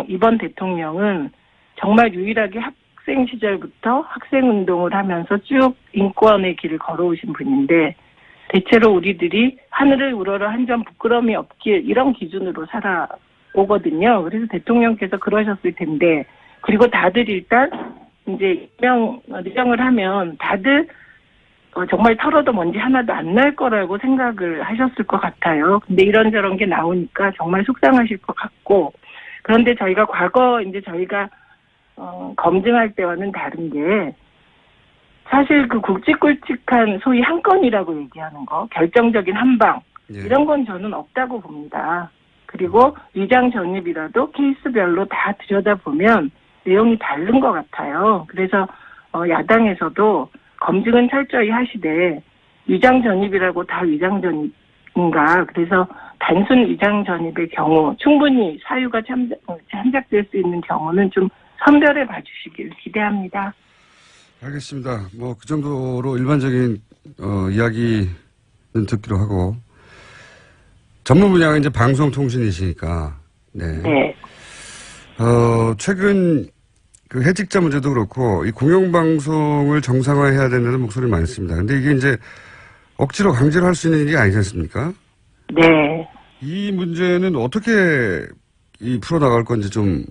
Speaker 4: 이번 대통령은 정말 유일하게 학생 시절부터 학생 운동을 하면서 쭉 인권의 길을 걸어오신 분인데 대체로 우리들이 하늘을 우러러 한 점 부끄러움이 없길 이런 기준으로 살아오거든요. 그래서 대통령께서 그러셨을 텐데, 그리고 다들 일단 이제 임명을 하면 다들 정말 털어도 먼지 하나도 안 날 거라고 생각을 하셨을 것 같아요. 근데 이런저런 게 나오니까 정말 속상하실 것 같고, 그런데 저희가 과거 이제 저희가 검증할 때와는 다른 게 사실 그 굵직굵직한 소위 한 건이라고 얘기하는 거, 결정적인 한 방, 이런 건 저는 없다고 봅니다. 그리고 위장 전입이라도 케이스별로 다 들여다보면 내용이 다른 것 같아요. 그래서 야당에서도 검증은 철저히 하시되 위장 전입이라고 다 위장 전입인가? 그래서 단순 위장 전입의 경우 충분히 사유가 참작될 수 있는 경우는 좀 선별해 봐주시길 기대합니다.
Speaker 1: 알겠습니다. 뭐 그 정도로 일반적인 이야기는 듣기로 하고 전문 분야가 이제 방송통신이시니까 네.
Speaker 4: 네.
Speaker 1: 최근 그 해직자 문제도 그렇고 이 공영방송을 정상화해야 된다는 목소리 많이 씁니다. 근데 이게 이제 억지로 강제로 할 수 있는 일이 아니지 않습니까?
Speaker 4: 네.
Speaker 1: 이 문제는 어떻게 풀어나갈 건지 좀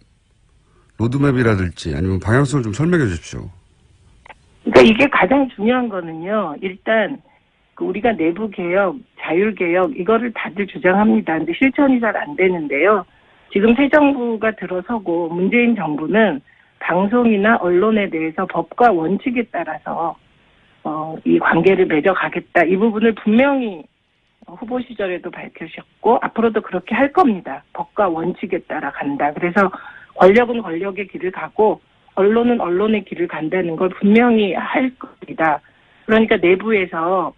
Speaker 1: 로드맵이라든지 아니면 방향성을 좀 설명해 주십시오.
Speaker 4: 그러니까 이게 가장 중요한 거는요. 일단 우리가 내부 개혁, 자율 개혁 이거를 다들 주장합니다. 근데 실천이 잘 안 되는데요. 지금 새 정부가 들어서고 문재인 정부는 방송이나 언론에 대해서 법과 원칙에 따라서 이 관계를 맺어가겠다. 이 부분을 분명히 후보 시절에도 밝히셨고 앞으로도 그렇게 할 겁니다. 법과 원칙에 따라 간다. 그래서 권력은 권력의 길을 가고 언론은 언론의 길을 간다는 걸 분명히 할 겁니다. 그러니까 내부에서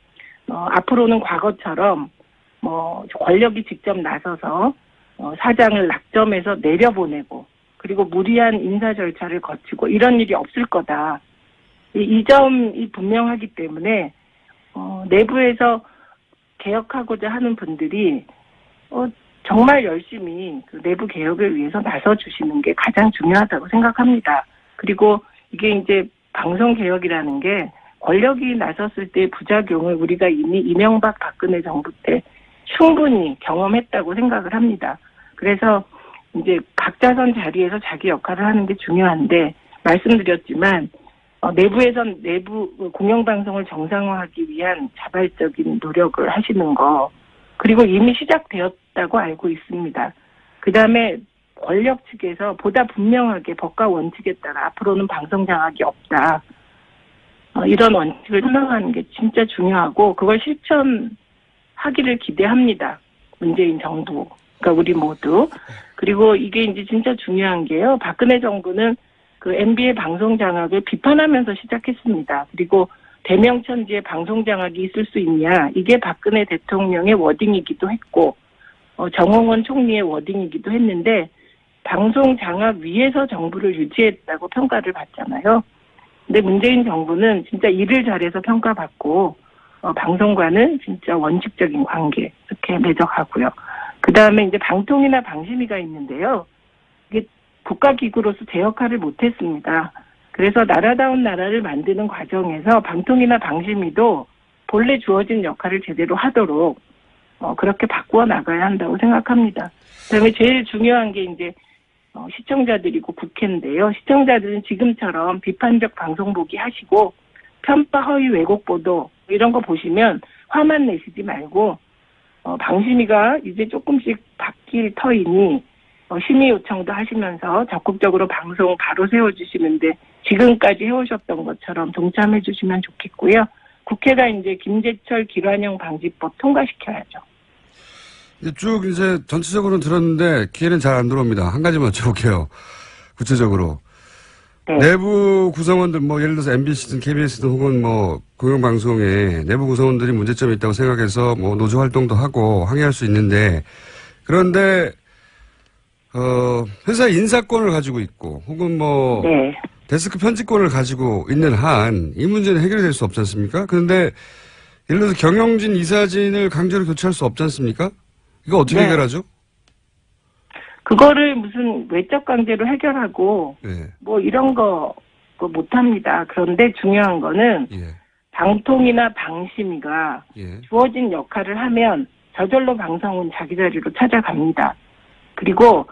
Speaker 4: 앞으로는 과거처럼 권력이 직접 나서서 사장을 낙점해서 내려보내고 그리고 무리한 인사 절차를 거치고 이런 일이 없을 거다. 이 점이 분명하기 때문에 내부에서 개혁하고자 하는 분들이 정말 열심히 그 내부 개혁을 위해서 나서주시는 게 가장 중요하다고 생각합니다. 그리고 이게 이제 방송 개혁이라는 게 권력이 나섰을 때 부작용을 우리가 이미 이명박 박근혜 정부 때 충분히 경험했다고 생각을 합니다. 그래서 이제 각자 선 자리에서 자기 역할을 하는 게 중요한데 말씀드렸지만 내부에선 내부 공영방송을 정상화하기 위한 자발적인 노력을 하시는 거 그리고 이미 시작되었다고 알고 있습니다. 그다음에 권력 측에서 보다 분명하게 법과 원칙에 따라 앞으로는 방송 장악이 없다. 이런 원칙을 선언하는 게 진짜 중요하고 그걸 실천하기를 기대합니다. 문재인 정부, 그러니까 우리 모두. 그리고 이게 이제 진짜 중요한 게요. 박근혜 정부는 그 MB의 방송 장악을 비판하면서 시작했습니다. 그리고 대명천지에 방송 장악이 있을 수 있냐. 이게 박근혜 대통령의 워딩이기도 했고 정홍원 총리의 워딩이기도 했는데 방송 장악 위에서 정부를 유지했다고 평가를 받잖아요. 근데 문재인 정부는 진짜 일을 잘해서 평가받고 방송과는 진짜 원칙적인 관계 이렇게 맺어가고요. 그다음에 이제 방통이나 방심위가 있는데요. 이게 국가기구로서 제 역할을 못했습니다. 그래서 나라다운 나라를 만드는 과정에서 방통이나 방심위도 본래 주어진 역할을 제대로 하도록 그렇게 바꾸어 나가야 한다고 생각합니다. 그다음에 제일 중요한 게 이제 시청자들이고 국회인데요. 시청자들은 지금처럼 비판적 방송 보기 하시고 편파 허위 왜곡 보도 이런 거 보시면 화만 내시지 말고 방심위가 이제 조금씩 바뀔 터이니 심의 요청도 하시면서 적극적으로 방송 바로 세워주시는데 지금까지 해오셨던 것처럼 동참해 주시면 좋겠고요. 국회가 이제 김재철 기란형 방지법 통과시켜야죠.
Speaker 1: 쭉 이제 전체적으로는 들었는데 기회는 잘 안 들어옵니다. 한 가지만 여쭤볼게요. 구체적으로.
Speaker 4: 네.
Speaker 1: 내부 구성원들 예를 들어서 MBC든 KBS든 혹은 공영방송에 내부 구성원들이 문제점이 있다고 생각해서 노조 활동도 하고 항의할 수 있는데 그런데 회사 인사권을 가지고 있고 혹은
Speaker 4: 네.
Speaker 1: 데스크 편집권을 가지고 있는 한 이 문제는 해결이 될 수 없지 않습니까? 그런데 예를 들어서 경영진 이사진을 강제로 교체할 수 없지 않습니까? 이거 어떻게
Speaker 4: 네.
Speaker 1: 해결하죠?
Speaker 4: 그거를 무슨 외적 강제로 해결하고
Speaker 1: 네.
Speaker 4: 이런 거 못합니다. 그런데 중요한 거는
Speaker 1: 예.
Speaker 4: 방통이나 방심위가
Speaker 1: 예.
Speaker 4: 주어진 역할을 하면 저절로 방송은 자기 자리로 찾아갑니다. 그리고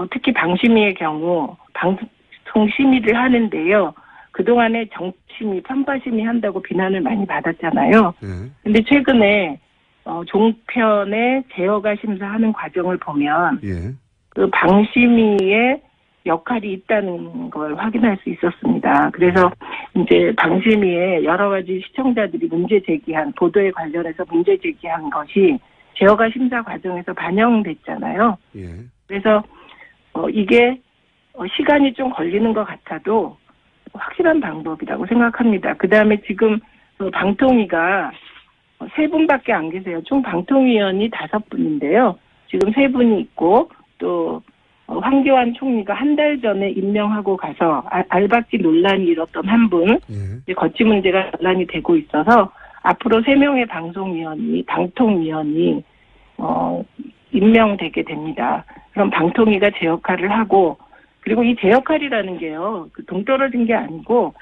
Speaker 4: 특히 방심위의 경우 방송심의를 하는데요. 그동안에 정치심의, 편파심의 한다고 비난을 많이 받았잖아요. 근데 최근에 종편의 제어가 심사하는 과정을 보면
Speaker 1: 예.
Speaker 4: 그 방심위의 역할이 있다는 걸 확인할 수 있었습니다. 그래서 이제 방심위에 여러 가지 시청자들이 문제 제기한 보도에 관련해서 문제 제기한 것이 제어가 심사 과정에서 반영됐잖아요.
Speaker 1: 예.
Speaker 4: 그래서 이게 시간이 좀 걸리는 것 같아도 확실한 방법이라고 생각합니다. 그다음에 지금 방통위가 3분밖에 안 계세요. 총 방통위원이 5분인데요. 지금 3분이 있고 또 황교안 총리가 한 달 전에 임명하고 가서 알박기 논란이 일었던 한 분,
Speaker 1: 예.
Speaker 4: 거치 문제가 논란이 되고 있어서 앞으로 3명의 방통위원이 임명되게 됩니다. 그럼 방통위가 제 역할을 하고, 그리고 이 제 역할이라는 게요, 동떨어진 게 아니고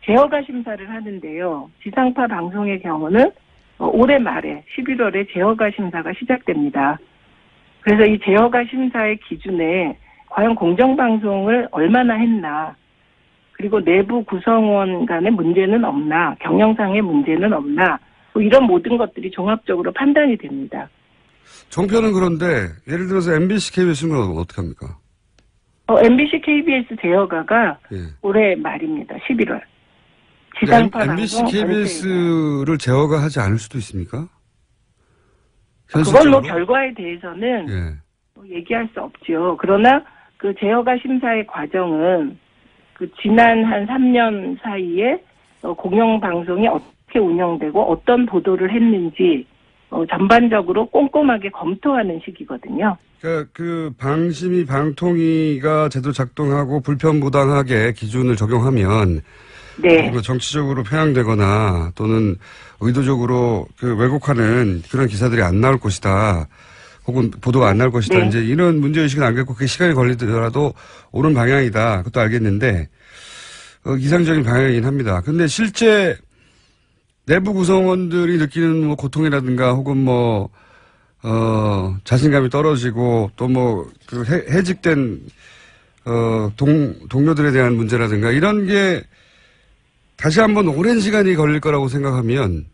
Speaker 4: 제어가 심사를 하는데요. 지상파 방송의 경우는 올해 말에 11월에 제어가 심사가 시작됩니다. 그래서 이 제어가 심사의 기준에 과연 공정방송을 얼마나 했나, 그리고 내부 구성원 간의 문제는 없나, 경영상의 문제는 없나, 뭐 이런 모든 것들이 종합적으로 판단이 됩니다.
Speaker 1: 종편은 그런데 예를 들어서 MBC, KBS는 어떻게 합니까?
Speaker 4: MBC, KBS 제어가가
Speaker 1: 예.
Speaker 4: 올해 말입니다. 11월. 지상파
Speaker 1: MBC,
Speaker 4: 방송
Speaker 1: KBS를 제어가 하지 않을 수도 있습니까?
Speaker 4: 그건
Speaker 1: 현실적으로?
Speaker 4: 결과에 대해서는
Speaker 1: 예.
Speaker 4: 얘기할 수 없죠. 그러나 그 제어가 심사의 과정은 지난 한 3년 사이에 공영방송이 어떻게 운영되고 어떤 보도를 했는지 전반적으로 꼼꼼하게 검토하는 시기거든요.
Speaker 1: 그러니까 방통위가 제대로 작동하고 불편부당하게 기준을 적용하면
Speaker 4: 네.
Speaker 1: 정치적으로 편향되거나 또는 의도적으로 왜곡하는 그런 기사들이 안 나올 것이다. 혹은 보도가 안 나올 것이다.
Speaker 4: 네.
Speaker 1: 이제 이런 문제의식은 알겠고 그게 시간이 걸리더라도 옳은 방향이다. 그것도 알겠는데 이상적인 방향이긴 합니다. 근데 실제 내부 구성원들이 느끼는 고통이라든가 혹은 자신감이 떨어지고 또 해직된 동료들에 대한 문제라든가 이런 게 다시 한번 오랜 시간이 걸릴 거라고 생각하면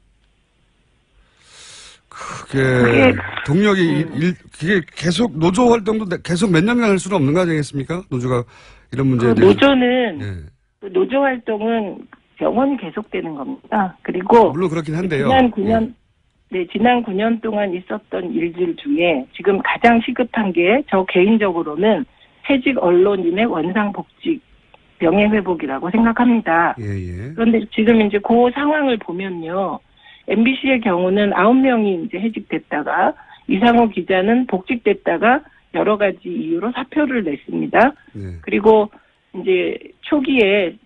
Speaker 1: 그게 동력이 그게 계속 노조 활동도 계속 몇 년간 할 수는 없는 거 아니겠습니까? 노조가 이런 문제에 대해서.
Speaker 4: 노조는
Speaker 1: 네.
Speaker 4: 노조 활동은 영원히 계속되는 겁니다. 그리고
Speaker 1: 물론 그렇긴 한데요.
Speaker 4: 지난 9년 동안 있었던 일들 중에 지금 가장 시급한 게 저 개인적으로는 해직 언론인의 원상복직 명예회복이라고 생각합니다.
Speaker 1: 예.
Speaker 4: 그런데 지금 이제 그 상황을 보면요. MBC의 경우는 9명이 이제 해직됐다가 이상호 기자는 복직됐다가 여러 가지 이유로 사표를 냈습니다.
Speaker 1: 네.
Speaker 4: 그리고 이제 초기에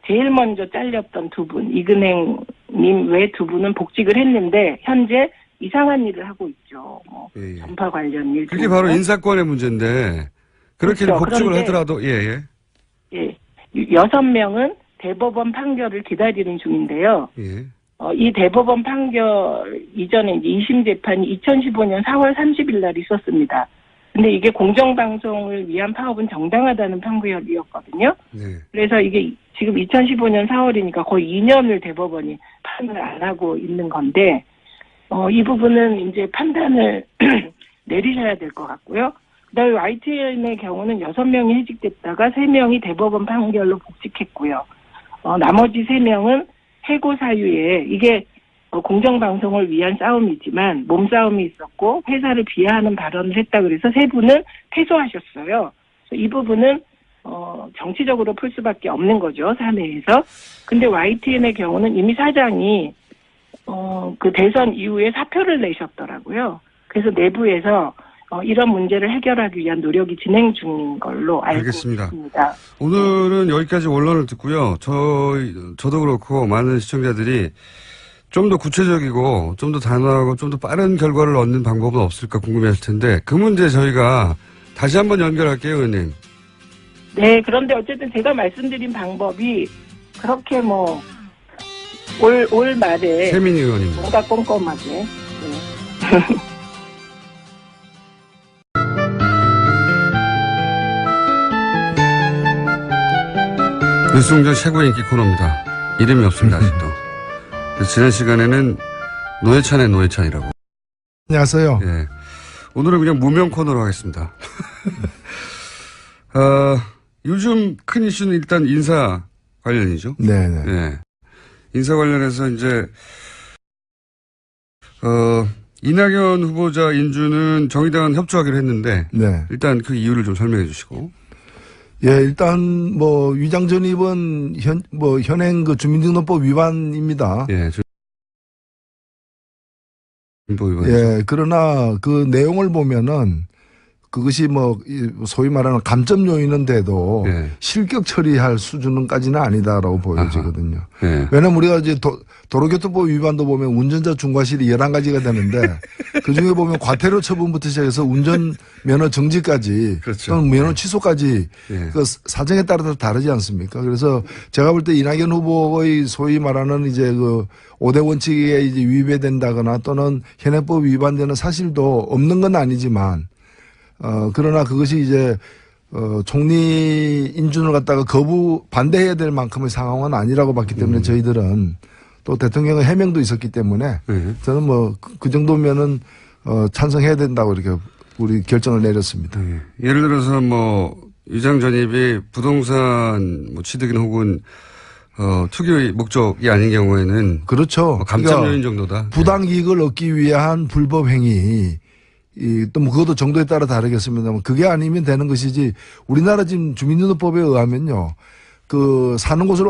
Speaker 4: 제일 먼저 잘렸던 2분, 이근행님 외 2분은 복직을 했는데 현재 이상한 일을 하고 있죠.
Speaker 1: 예.
Speaker 4: 전파 관련 일.
Speaker 1: 그게 바로 인사권의 문제인데 그렇게
Speaker 4: 그렇죠.
Speaker 1: 복직을
Speaker 4: 그런데
Speaker 1: 하더라도 예.
Speaker 4: 6명은 대법원 판결을 기다리는 중인데요.
Speaker 1: 예.
Speaker 4: 이 대법원 판결 이전에 이제 2심 재판이 2015년 4월 30일 날 있었습니다. 근데 이게 공정방송을 위한 파업은 정당하다는 판결이었거든요.
Speaker 1: 네.
Speaker 4: 그래서 이게 지금 2015년 4월이니까 거의 2년을 대법원이 판단을 안 하고 있는 건데, 이 부분은 이제 판단을 내리셔야 될 것 같고요. 그다음에 YTN의 경우는 6명이 해직됐다가 3명이 대법원 판결로 복직했고요. 나머지 3명은 해고 사유에 이게 공정방송을 위한 싸움이지만 몸싸움이 있었고 회사를 비하하는 발언을 했다 그래서 3분은 패소하셨어요. 이 부분은 정치적으로 풀 수밖에 없는 거죠, 사내에서. 근데 YTN의 경우는 이미 사장이 그 대선 이후에 사표를 내셨더라고요. 그래서 내부에서 이런 문제를 해결하기 위한 노력이 진행 중인 걸로 알고
Speaker 1: 알겠습니다.
Speaker 4: 있습니다.
Speaker 1: 오늘은 여기까지 원론을 듣고요. 저도 그렇고 많은 시청자들이 좀 더 구체적이고 좀 더 단호하고 좀 더 빠른 결과를 얻는 방법은 없을까 궁금해할 텐데 그 문제 저희가 다시 한번 연결할게요, 의원님.
Speaker 4: 네, 그런데 어쨌든 제가 말씀드린 방법이 그렇게 올 말에
Speaker 1: 세민희 의원입니다.
Speaker 4: 뭔가 꼼꼼하게. 네.
Speaker 1: 뉴스공장 최고의 인기 코너입니다. 이름이 없습니다, 아직도. 지난 시간에는 노회찬이라고.
Speaker 5: 안녕하세요.
Speaker 1: 예. 오늘은 그냥 무명 코너로 하겠습니다. 요즘 큰 이슈는 일단 인사 관련이죠.
Speaker 5: 네네.
Speaker 1: 예. 인사 관련해서 이제, 이낙연 후보자 인준은 정의당은 협조하기로 했는데
Speaker 5: 네.
Speaker 1: 일단 그 이유를 좀 설명해 주시고.
Speaker 5: 예, 일단 뭐 위장 전입은 현행 그 주민등록법 위반입니다.
Speaker 1: 예.
Speaker 5: 예, 그러나 그 내용을 보면은 그것이 뭐 소위 말하는 감점 요인은 돼도
Speaker 1: 예.
Speaker 5: 실격 처리할 수준까지는 아니다라고 보여지거든요.
Speaker 1: 예.
Speaker 5: 왜냐면 우리가 이제 도로교통법 위반도 보면 운전자 중과실이 11가지가 되는데 그중에 보면 과태료 처분부터 시작해서 운전면허 정지까지
Speaker 1: 그렇죠.
Speaker 5: 또는 면허 취소까지
Speaker 1: 예.
Speaker 5: 그 사정에 따라서 다르지 않습니까? 그래서 제가 볼 때 이낙연 후보의 소위 말하는 이제 그 5대 원칙에 이제 위배된다거나 또는 현행법 위반되는 사실도 없는 건 아니지만 그러나 그것이 이제 총리 인준을 갖다가 반대해야 될 만큼의 상황은 아니라고 봤기 때문에 저희들은 또 대통령의 해명도 있었기 때문에 저는 뭐 그 정도면은 찬성해야 된다고 이렇게 우리 결정을 내렸습니다.
Speaker 1: 예를 들어서 뭐 위장 전입이 부동산 뭐 취득이나 혹은 투기 목적이 아닌 경우에는
Speaker 5: 그렇죠.
Speaker 1: 감점 요인 정도다.
Speaker 5: 부당 이익을 얻기 위한 불법 행위 또 뭐 그것도 정도에 따라 다르겠습니다만 그게 아니면 되는 것이지 우리나라 지금 주민등록법에 의하면요. 그 사는 곳을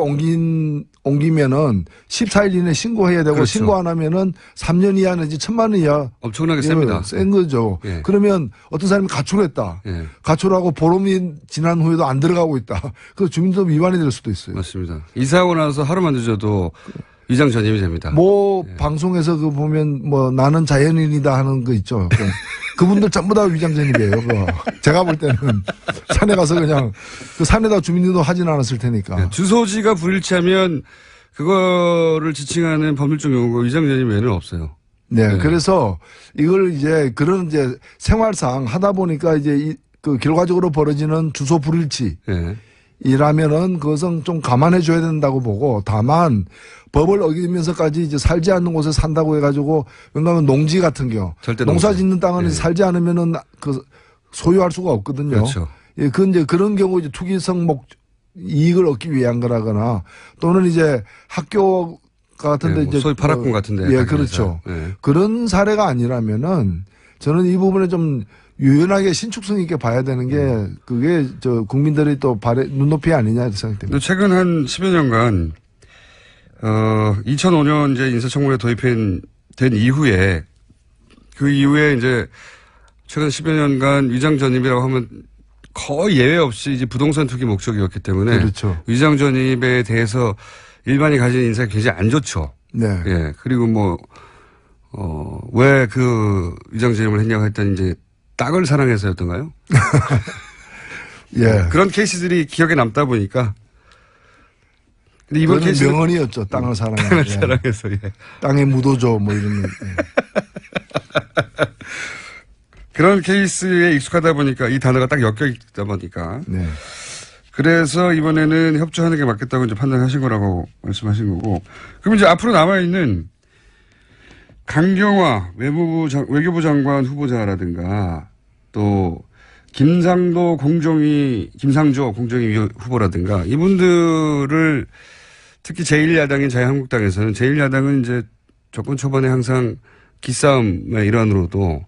Speaker 5: 옮기면은 14일 이내 신고해야 되고
Speaker 1: 그렇죠.
Speaker 5: 신고 안 하면은 3년 이하 내지 1,000만 원 이하
Speaker 1: 엄청나게 셉니다.
Speaker 5: 센 거죠.
Speaker 1: 예.
Speaker 5: 그러면 어떤 사람이 가출했다.
Speaker 1: 예.
Speaker 5: 가출하고 보름이 지난 후에도 안 들어가고 있다. 그 주민등록 위반이 될 수도 있어요.
Speaker 1: 맞습니다. 이사하고 나서 하루만 늦어도 위장 전입이 됩니다.
Speaker 5: 뭐 방송에서 그 보면 뭐 나는 자연인이다 하는 거 있죠. 그분들 전부 다 위장 전입이에요. 그거. 제가 볼 때는 산에 가서 그냥 그 산에다 주민등록 하진 않았을 테니까.
Speaker 1: 네, 주소지가 불일치하면 그거를 지칭하는 법률적 용어가 위장 전입 외에는 없어요.
Speaker 5: 네,
Speaker 1: 네.
Speaker 5: 그래서 이걸 이제 그런 이제 생활상 하다 보니까 이제 그 결과적으로 벌어지는 주소 불일치.
Speaker 1: 예.
Speaker 5: 이라면은 그것은 좀 감안해 줘야 된다고 보고 다만 법을 어기면서까지 이제 살지 않는 곳에 산다고 해가지고 왜냐하면 농지 같은 경우
Speaker 1: 절대
Speaker 5: 농사
Speaker 1: 농지.
Speaker 5: 짓는 땅은
Speaker 1: 예.
Speaker 5: 살지 않으면은 그 소유할 수가 없거든요.
Speaker 1: 그렇죠.
Speaker 5: 예, 그 이제 그런 경우 이제 투기성 이익을 얻기 위한 거라거나 또는 이제 학교 같은데
Speaker 1: 예, 뭐
Speaker 5: 이제
Speaker 1: 소위 파락군 같은데.
Speaker 5: 예, 그렇죠.
Speaker 1: 예.
Speaker 5: 그런 사례가 아니라면은 저는 이 부분에 좀 유연하게 신축성 있게 봐야 되는 게 그게 저 국민들이 또 눈높이 아니냐 이렇게 생각됩니다.
Speaker 1: 최근 한 10여 년간 2005년 이제 인사청문회 도입된 이후에 그 이후에 이제 최근 10여 년간 위장 전입이라고 하면 거의 예외 없이 이제 부동산 투기 목적이었기 때문에
Speaker 5: 그렇죠.
Speaker 1: 위장 전입에 대해서 일반이 가진 인상이 굉장히 안 좋죠.
Speaker 5: 네.
Speaker 1: 예. 그리고 뭐 왜 그 위장 전입을 했냐고 했더니 이제 땅을 사랑해서였던가요?
Speaker 5: 예.
Speaker 1: 그런 케이스들이 기억에 남다 보니까. 근데 이번
Speaker 5: 그거는
Speaker 1: 케이스는
Speaker 5: 명언이었죠. 땅을 사랑해.
Speaker 1: 땅을 사랑해서. 예.
Speaker 5: 땅에 묻어줘 뭐 이런. 예.
Speaker 1: 그런 케이스에 익숙하다 보니까 이 단어가 딱 엮여 있다 보니까.
Speaker 5: 네.
Speaker 1: 그래서 이번에는 협조하는 게 맞겠다고 이제 판단하신 거라고 말씀하신 거고. 그럼 이제 앞으로 남아있는 강경화 외교부 장관 후보자라든가 또 김상조 공정위 후보라든가 이분들을 특히 제1야당인 자유한국당에서는 제1야당은 이제 정권 초반에 항상 기싸움의 일환으로도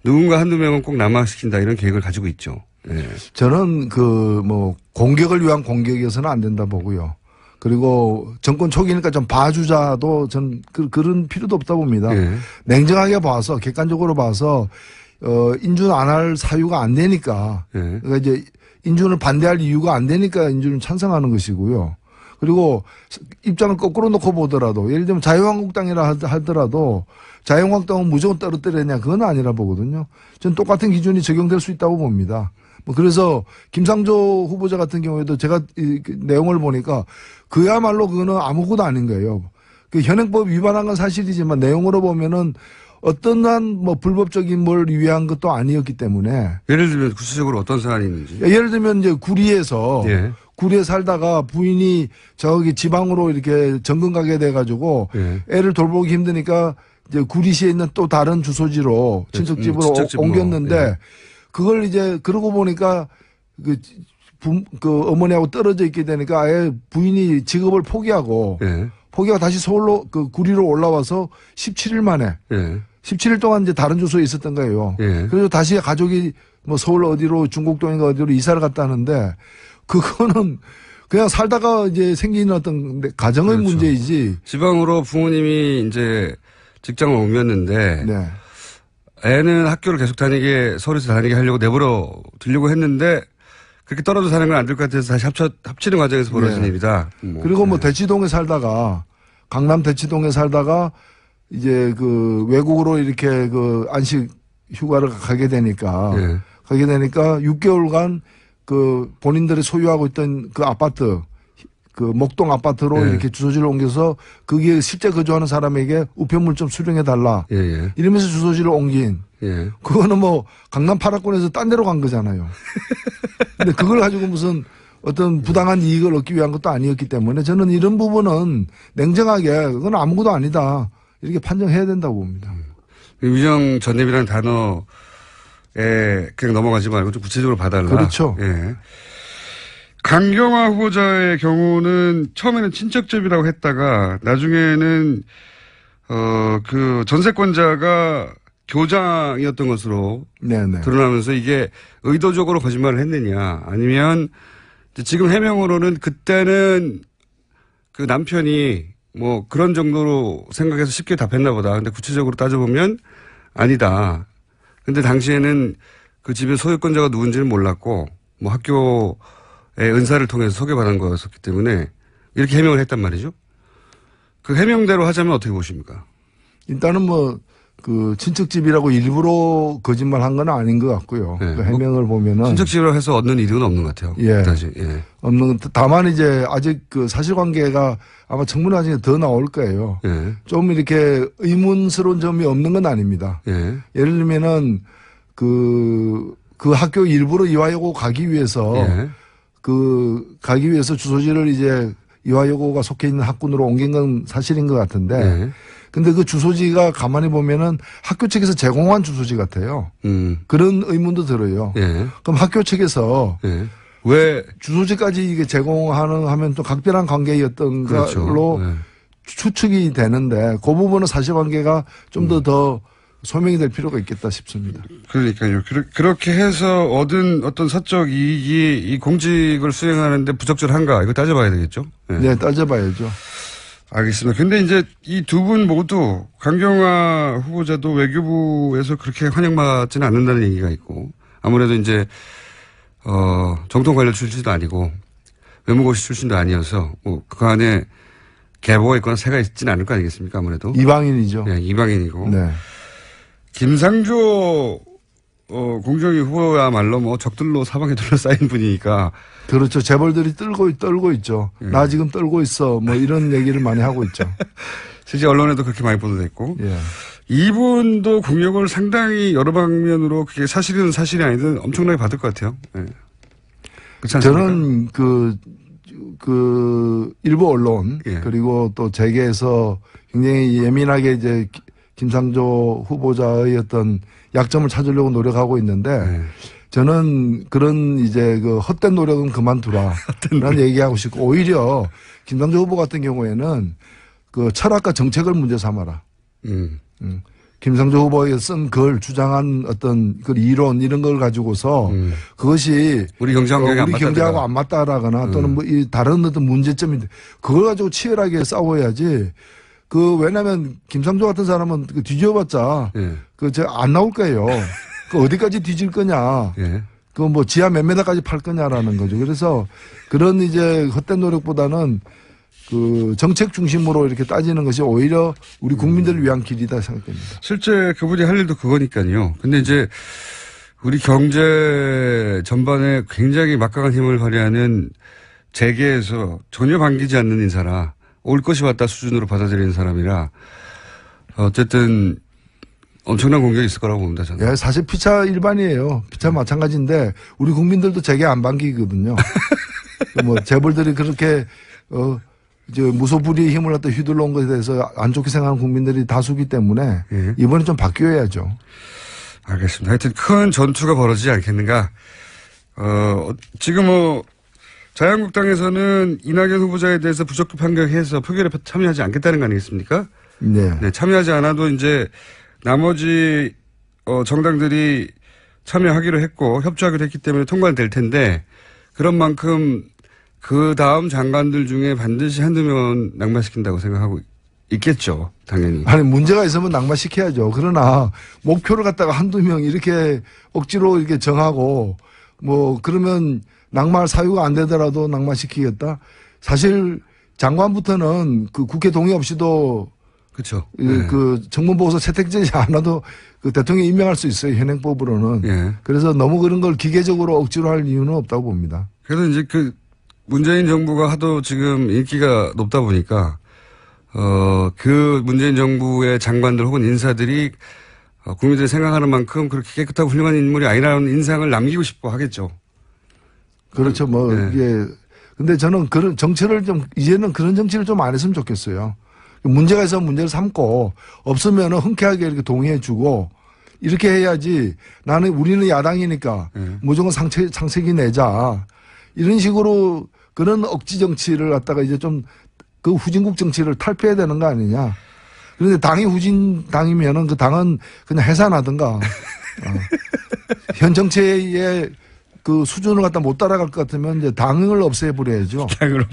Speaker 1: 누군가 한두 명은 꼭 남아시킨다 이런 계획을 가지고 있죠. 네.
Speaker 5: 저는 공격을 위한 공격이어서는 안 된다 보고요. 그리고 정권 초기니까 좀 봐주자도 전 그런 필요도 없다 봅니다.
Speaker 1: 네.
Speaker 5: 냉정하게 봐서 객관적으로 봐서 인준 안 할 사유가 안 되니까
Speaker 1: 네.
Speaker 5: 그러니까 이제 인준을 반대할 이유가 안 되니까 인준을 찬성하는 것이고요. 그리고 입장을 거꾸로 놓고 보더라도 예를 들면 자유한국당이라 하더라도 자유한국당은 무조건 떨어뜨렸냐 그건 아니라 보거든요. 전 똑같은 기준이 적용될 수 있다고 봅니다. 그래서 김상조 후보자 같은 경우에도 제가 이 내용을 보니까 그야말로 그거는 아무것도 아닌 거예요. 그 현행법 위반한 건 사실이지만 내용으로 보면은 어떠한 불법적인 뭘 위한 것도 아니었기 때문에.
Speaker 1: 예를 들면 구체적으로 어떤 사안이 있는지.
Speaker 5: 예를 들면 이제 구리에서
Speaker 1: 예.
Speaker 5: 구리에 살다가 부인이 저기 지방으로 이렇게 정근 가게 돼가지고
Speaker 1: 예.
Speaker 5: 애를 돌보기 힘드니까 이제 구리시에 있는 또 다른 주소지로 친척집으로
Speaker 1: 친척집으로.
Speaker 5: 옮겼는데
Speaker 1: 예.
Speaker 5: 그걸 이제 그러고 보니까 그 어머니하고 떨어져 있게 되니까 아예 부인이 직업을 포기하고
Speaker 1: 예.
Speaker 5: 다시 서울로 그 구리로 올라와서 17일 만에
Speaker 1: 예.
Speaker 5: 17일 동안 이제 다른 주소에 있었던 거예요.
Speaker 1: 예.
Speaker 5: 그래서 다시 가족이 뭐 서울 어디로 중곡동인가 어디로 이사를 갔다 하는데 그거는 그냥 살다가 이제 생기는 어떤 가정의
Speaker 1: 그렇죠.
Speaker 5: 문제이지.
Speaker 1: 지방으로 부모님이 이제 직장을 옮겼는데
Speaker 5: 네.
Speaker 1: 애는 학교를 계속 다니게 서울에서 다니게 하려고 내버려 두려고 했는데 그렇게 떨어져 사는 건 안 될 것 같아서 다시 합치는 과정에서 벌어진
Speaker 5: 네.
Speaker 1: 일이다.
Speaker 5: 그리고 뭐
Speaker 1: 네.
Speaker 5: 대치동에 살다가 강남 대치동에 살다가 이제 그 외국으로 이렇게 그 안식 휴가를 가게 되니까
Speaker 1: 네.
Speaker 5: 6개월간 그 본인들이 소유하고 있던 그 아파트 그 목동 아파트로
Speaker 1: 네.
Speaker 5: 이렇게 주소지를 옮겨서 거기에 실제 거주하는 사람에게 우편물 좀 수령해 달라.
Speaker 1: 예, 예.
Speaker 5: 이러면서 주소지를 옮긴.
Speaker 1: 예.
Speaker 5: 그거는 뭐 강남 8학군에서 딴 데로 간 거잖아요. 근데 그걸 가지고 무슨 어떤 부당한 이익을 얻기 위한 것도 아니었기 때문에 저는 이런 부분은 냉정하게 그건 아무것도 아니다. 이렇게 판정해야 된다고 봅니다.
Speaker 1: 위정 전입이라는 단어에 그냥 넘어가지 말고 좀 구체적으로 봐달라.
Speaker 5: 그렇죠.
Speaker 1: 예. 강경화 후보자의 경우는 처음에는 친척집이라고 했다가 나중에는 그 전세권자가 교장이었던 것으로
Speaker 5: 네네.
Speaker 1: 드러나면서 이게 의도적으로 거짓말을 했느냐 아니면 지금 해명으로는 그때는 그 남편이 뭐 그런 정도로 생각해서 쉽게 답했나 보다. 근데 구체적으로 따져보면 아니다. 근데 당시에는 그 집의 소유권자가 누군지는 몰랐고 뭐 학교의 은사를 통해서 소개받은 거였었기 때문에 이렇게 해명을 했단 말이죠. 그 해명대로 하자면 어떻게 보십니까?
Speaker 5: 일단은 뭐 그 친척집이라고 일부러 거짓말 한 건 아닌 것 같고요.
Speaker 1: 네.
Speaker 5: 그 해명을 보면은
Speaker 1: 친척집이라고 해서 얻는 이득은 없는 것 같아요.
Speaker 5: 예.
Speaker 1: 그다지. 예.
Speaker 5: 없는 다만 이제 아직 그 사실관계가 아마 청문회 나중에 더 나올 거예요.
Speaker 1: 예.
Speaker 5: 좀 이렇게 의문스러운 점이 없는 건 아닙니다.
Speaker 1: 예.
Speaker 5: 예를 들면은 그 학교 일부러 이화여고 가기 위해서
Speaker 1: 예.
Speaker 5: 가기 위해서 주소지를 이제 이화여고가 속해 있는 학군으로 옮긴 건 사실인 것 같은데
Speaker 1: 예.
Speaker 5: 근데 그 주소지가 가만히 보면은 학교 측에서 제공한 주소지 같아요. 그런 의문도 들어요.
Speaker 1: 예.
Speaker 5: 그럼 학교 측에서
Speaker 1: 예. 왜
Speaker 5: 주소지까지 이게 하면 또 각별한 관계였던
Speaker 1: 그렇죠.
Speaker 5: 걸로
Speaker 1: 예.
Speaker 5: 추측이 되는데 그 부분은 사실관계가 좀 더 소명이 될 필요가 있겠다 싶습니다.
Speaker 1: 그러니까요. 그렇게 해서 얻은 어떤 사적 이익이 이 공직을 수행하는데 부적절한가 이거 따져봐야 되겠죠. 예.
Speaker 5: 네, 따져봐야죠.
Speaker 1: 알겠습니다. 근데 이제 이 두 분 모두 강경화 후보자도 외교부에서 그렇게 환영받지는 않는다는 얘기가 있고 아무래도 이제 정통 관련 출신도 아니고 외무고시 출신도 아니어서 뭐 그 안에 계보가 있거나 새가 있지는 않을 거 아니겠습니까? 아무래도
Speaker 5: 이방인이죠.
Speaker 1: 예, 이방인이고
Speaker 5: 네.
Speaker 1: 김상조 공정위 후보야말로 뭐 적들로 사방에 둘러싸인 분이니까
Speaker 5: 그렇죠. 재벌들이 떨고 있죠. 나 지금 떨고 있어. 뭐 이런 얘기를 많이 하고 있죠.
Speaker 1: 실제 언론에도 그렇게 많이 보도됐고
Speaker 5: 예.
Speaker 1: 이분도 공격을 상당히 여러 방면으로 그게 사실이든 사실이 아니든 엄청나게 받을 것 같아요. 예. 그렇지 않습니까?
Speaker 5: 저는 그 일부 언론
Speaker 1: 예.
Speaker 5: 그리고 또 재계에서 굉장히 예민하게 이제 김상조 후보자의 어떤 약점을 찾으려고 노력하고 있는데
Speaker 1: 예.
Speaker 5: 저는 그런 이제 그 헛된 노력은 그만두라. 라는 얘기하고 싶고 오히려 김상조 후보 같은 경우에는 그 철학과 정책을 문제 삼아라. 김상조 후보가 쓴 글 주장한 어떤 그 이론 이런 걸 가지고서 그것이
Speaker 1: 우리 경제 환경이 안
Speaker 5: 우리
Speaker 1: 맞다든가.
Speaker 5: 경제하고 안 맞다라거나 또는 뭐 이 다른 어떤 문제점인데 그걸 가지고 치열하게 싸워야지. 왜냐면 김상조 같은 사람은 그 뒤져봤자
Speaker 1: 예.
Speaker 5: 안 나올 거예요. 어디까지 뒤질 거냐.
Speaker 1: 예.
Speaker 5: 뭐 지하 몇 메다까지 팔 거냐라는 거죠. 그래서 그런 이제 헛된 노력보다는 그 정책 중심으로 이렇게 따지는 것이 오히려 우리 국민들을 위한 길이다 생각됩니다.
Speaker 1: 실제 그분이 할 일도 그거니까요. 근데 이제 우리 경제 전반에 굉장히 막강한 힘을 발휘하는 재계에서 전혀 반기지 않는 인사라 올 것이 왔다 수준으로 받아들이는 사람이라 어쨌든 엄청난 공격이 있을 거라고 봅니다. 저는.
Speaker 5: 예, 사실 피차 일반이에요. 피차 마찬가지인데 우리 국민들도 재계 안 반기거든요. 뭐 재벌들이 그렇게 이제 무소불위의 힘을 갖다 휘둘러 온 것에 대해서 안 좋게 생각하는 국민들이 다수기 때문에
Speaker 1: 예.
Speaker 5: 이번에 좀 바뀌어야죠.
Speaker 1: 알겠습니다. 하여튼 큰 전투가 벌어지지 않겠는가. 지금 자유한국당에서는 이낙연 후보자에 대해서 부적격 판결해서 표결에 참여하지 않겠다는 거 아니겠습니까?
Speaker 5: 네.
Speaker 1: 네, 참여하지 않아도 이제 나머지 정당들이 참여하기로 했고 협조하기로 했기 때문에 통과는 될 텐데 그런 만큼 그 다음 장관들 중에 반드시 한두 명은 낙마시킨다고 생각하고 있겠죠. 당연히.
Speaker 5: 아니 문제가 있으면 낙마시켜야죠. 그러나 목표를 갖다가 한두 명 이렇게 억지로 이렇게 정하고 뭐 그러면 낙마할 사유가 안 되더라도 낙마시키겠다. 사실 장관부터는 그 국회 동의 없이도
Speaker 1: 그렇죠.
Speaker 5: 그 청문보고서 채택되지 않아도 그 대통령이 임명할 수 있어요. 현행법으로는.
Speaker 1: 예.
Speaker 5: 그래서 너무 그런 걸 기계적으로 억지로 할 이유는 없다고 봅니다.
Speaker 1: 그래서 이제 그 문재인 정부가 하도 지금 인기가 높다 보니까 그 문재인 정부의 장관들 혹은 인사들이 국민들이 생각하는 만큼 그렇게 깨끗하고 훌륭한 인물이 아니라는 인상을 남기고 싶어 하겠죠.
Speaker 5: 그렇죠. 뭐
Speaker 1: 네.
Speaker 5: 이게 근데 저는 그런 정치를 좀 이제는 그런 정치를 좀 안 했으면 좋겠어요. 문제가 있으면 문제를 삼고 없으면은 흔쾌하게 이렇게 동의해주고 이렇게 해야지 우리는 야당이니까 무조건 상책이 내자 이런 식으로 그런 억지 정치를 갖다가 이제 좀 그 후진국 정치를 탈피해야 되는 거 아니냐. 그런데 당이 후진당이면은 그 당은 그냥 해산하든가 현 정치의 그 수준을 갖다 못 따라갈 것 같으면 이제 당을 없애버려야죠.
Speaker 1: 당을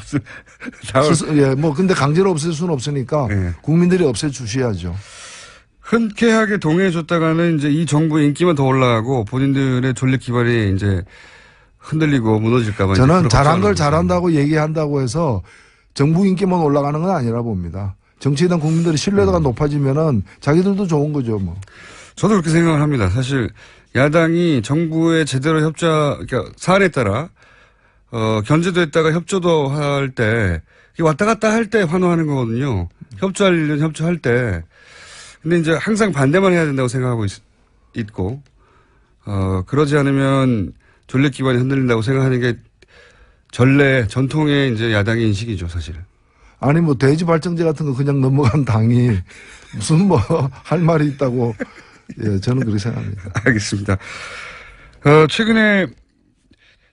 Speaker 5: 예, 뭐 근데 강제로 없앨 수는 없으니까
Speaker 1: 네.
Speaker 5: 국민들이 없애주셔야죠.
Speaker 1: 흔쾌하게 동의해줬다가는 이제 이 정부의 인기만 더 올라가고 본인들의 존립 기반이 이제 흔들리고 무너질까봐.
Speaker 5: 저는 잘한 걸 잘한다고 얘기한다고 해서 정부 인기만 올라가는 건 아니라 봅니다. 정치에 대한 국민들의 신뢰도가 높아지면은 자기들도 좋은 거죠, 뭐.
Speaker 1: 저도 그렇게 생각을 합니다. 사실 야당이 정부에 제대로 그러니까 사안에 따라 견제도 했다가 협조도 할 때 왔다 갔다 할 때 환호하는 거거든요. 협조할 일은 협조할 때. 근데 이제 항상 반대만 해야 된다고 생각하고 있고 그러지 않으면 존립 기반이 흔들린다고 생각하는 게 전통의 이제 야당의 인식이죠, 사실.
Speaker 5: 아니 뭐 돼지 발정제 같은 거 그냥 넘어간 당이 무슨 뭐 할 말이 있다고 예, 저는 그렇게 생각합니다.
Speaker 1: 알겠습니다. 최근에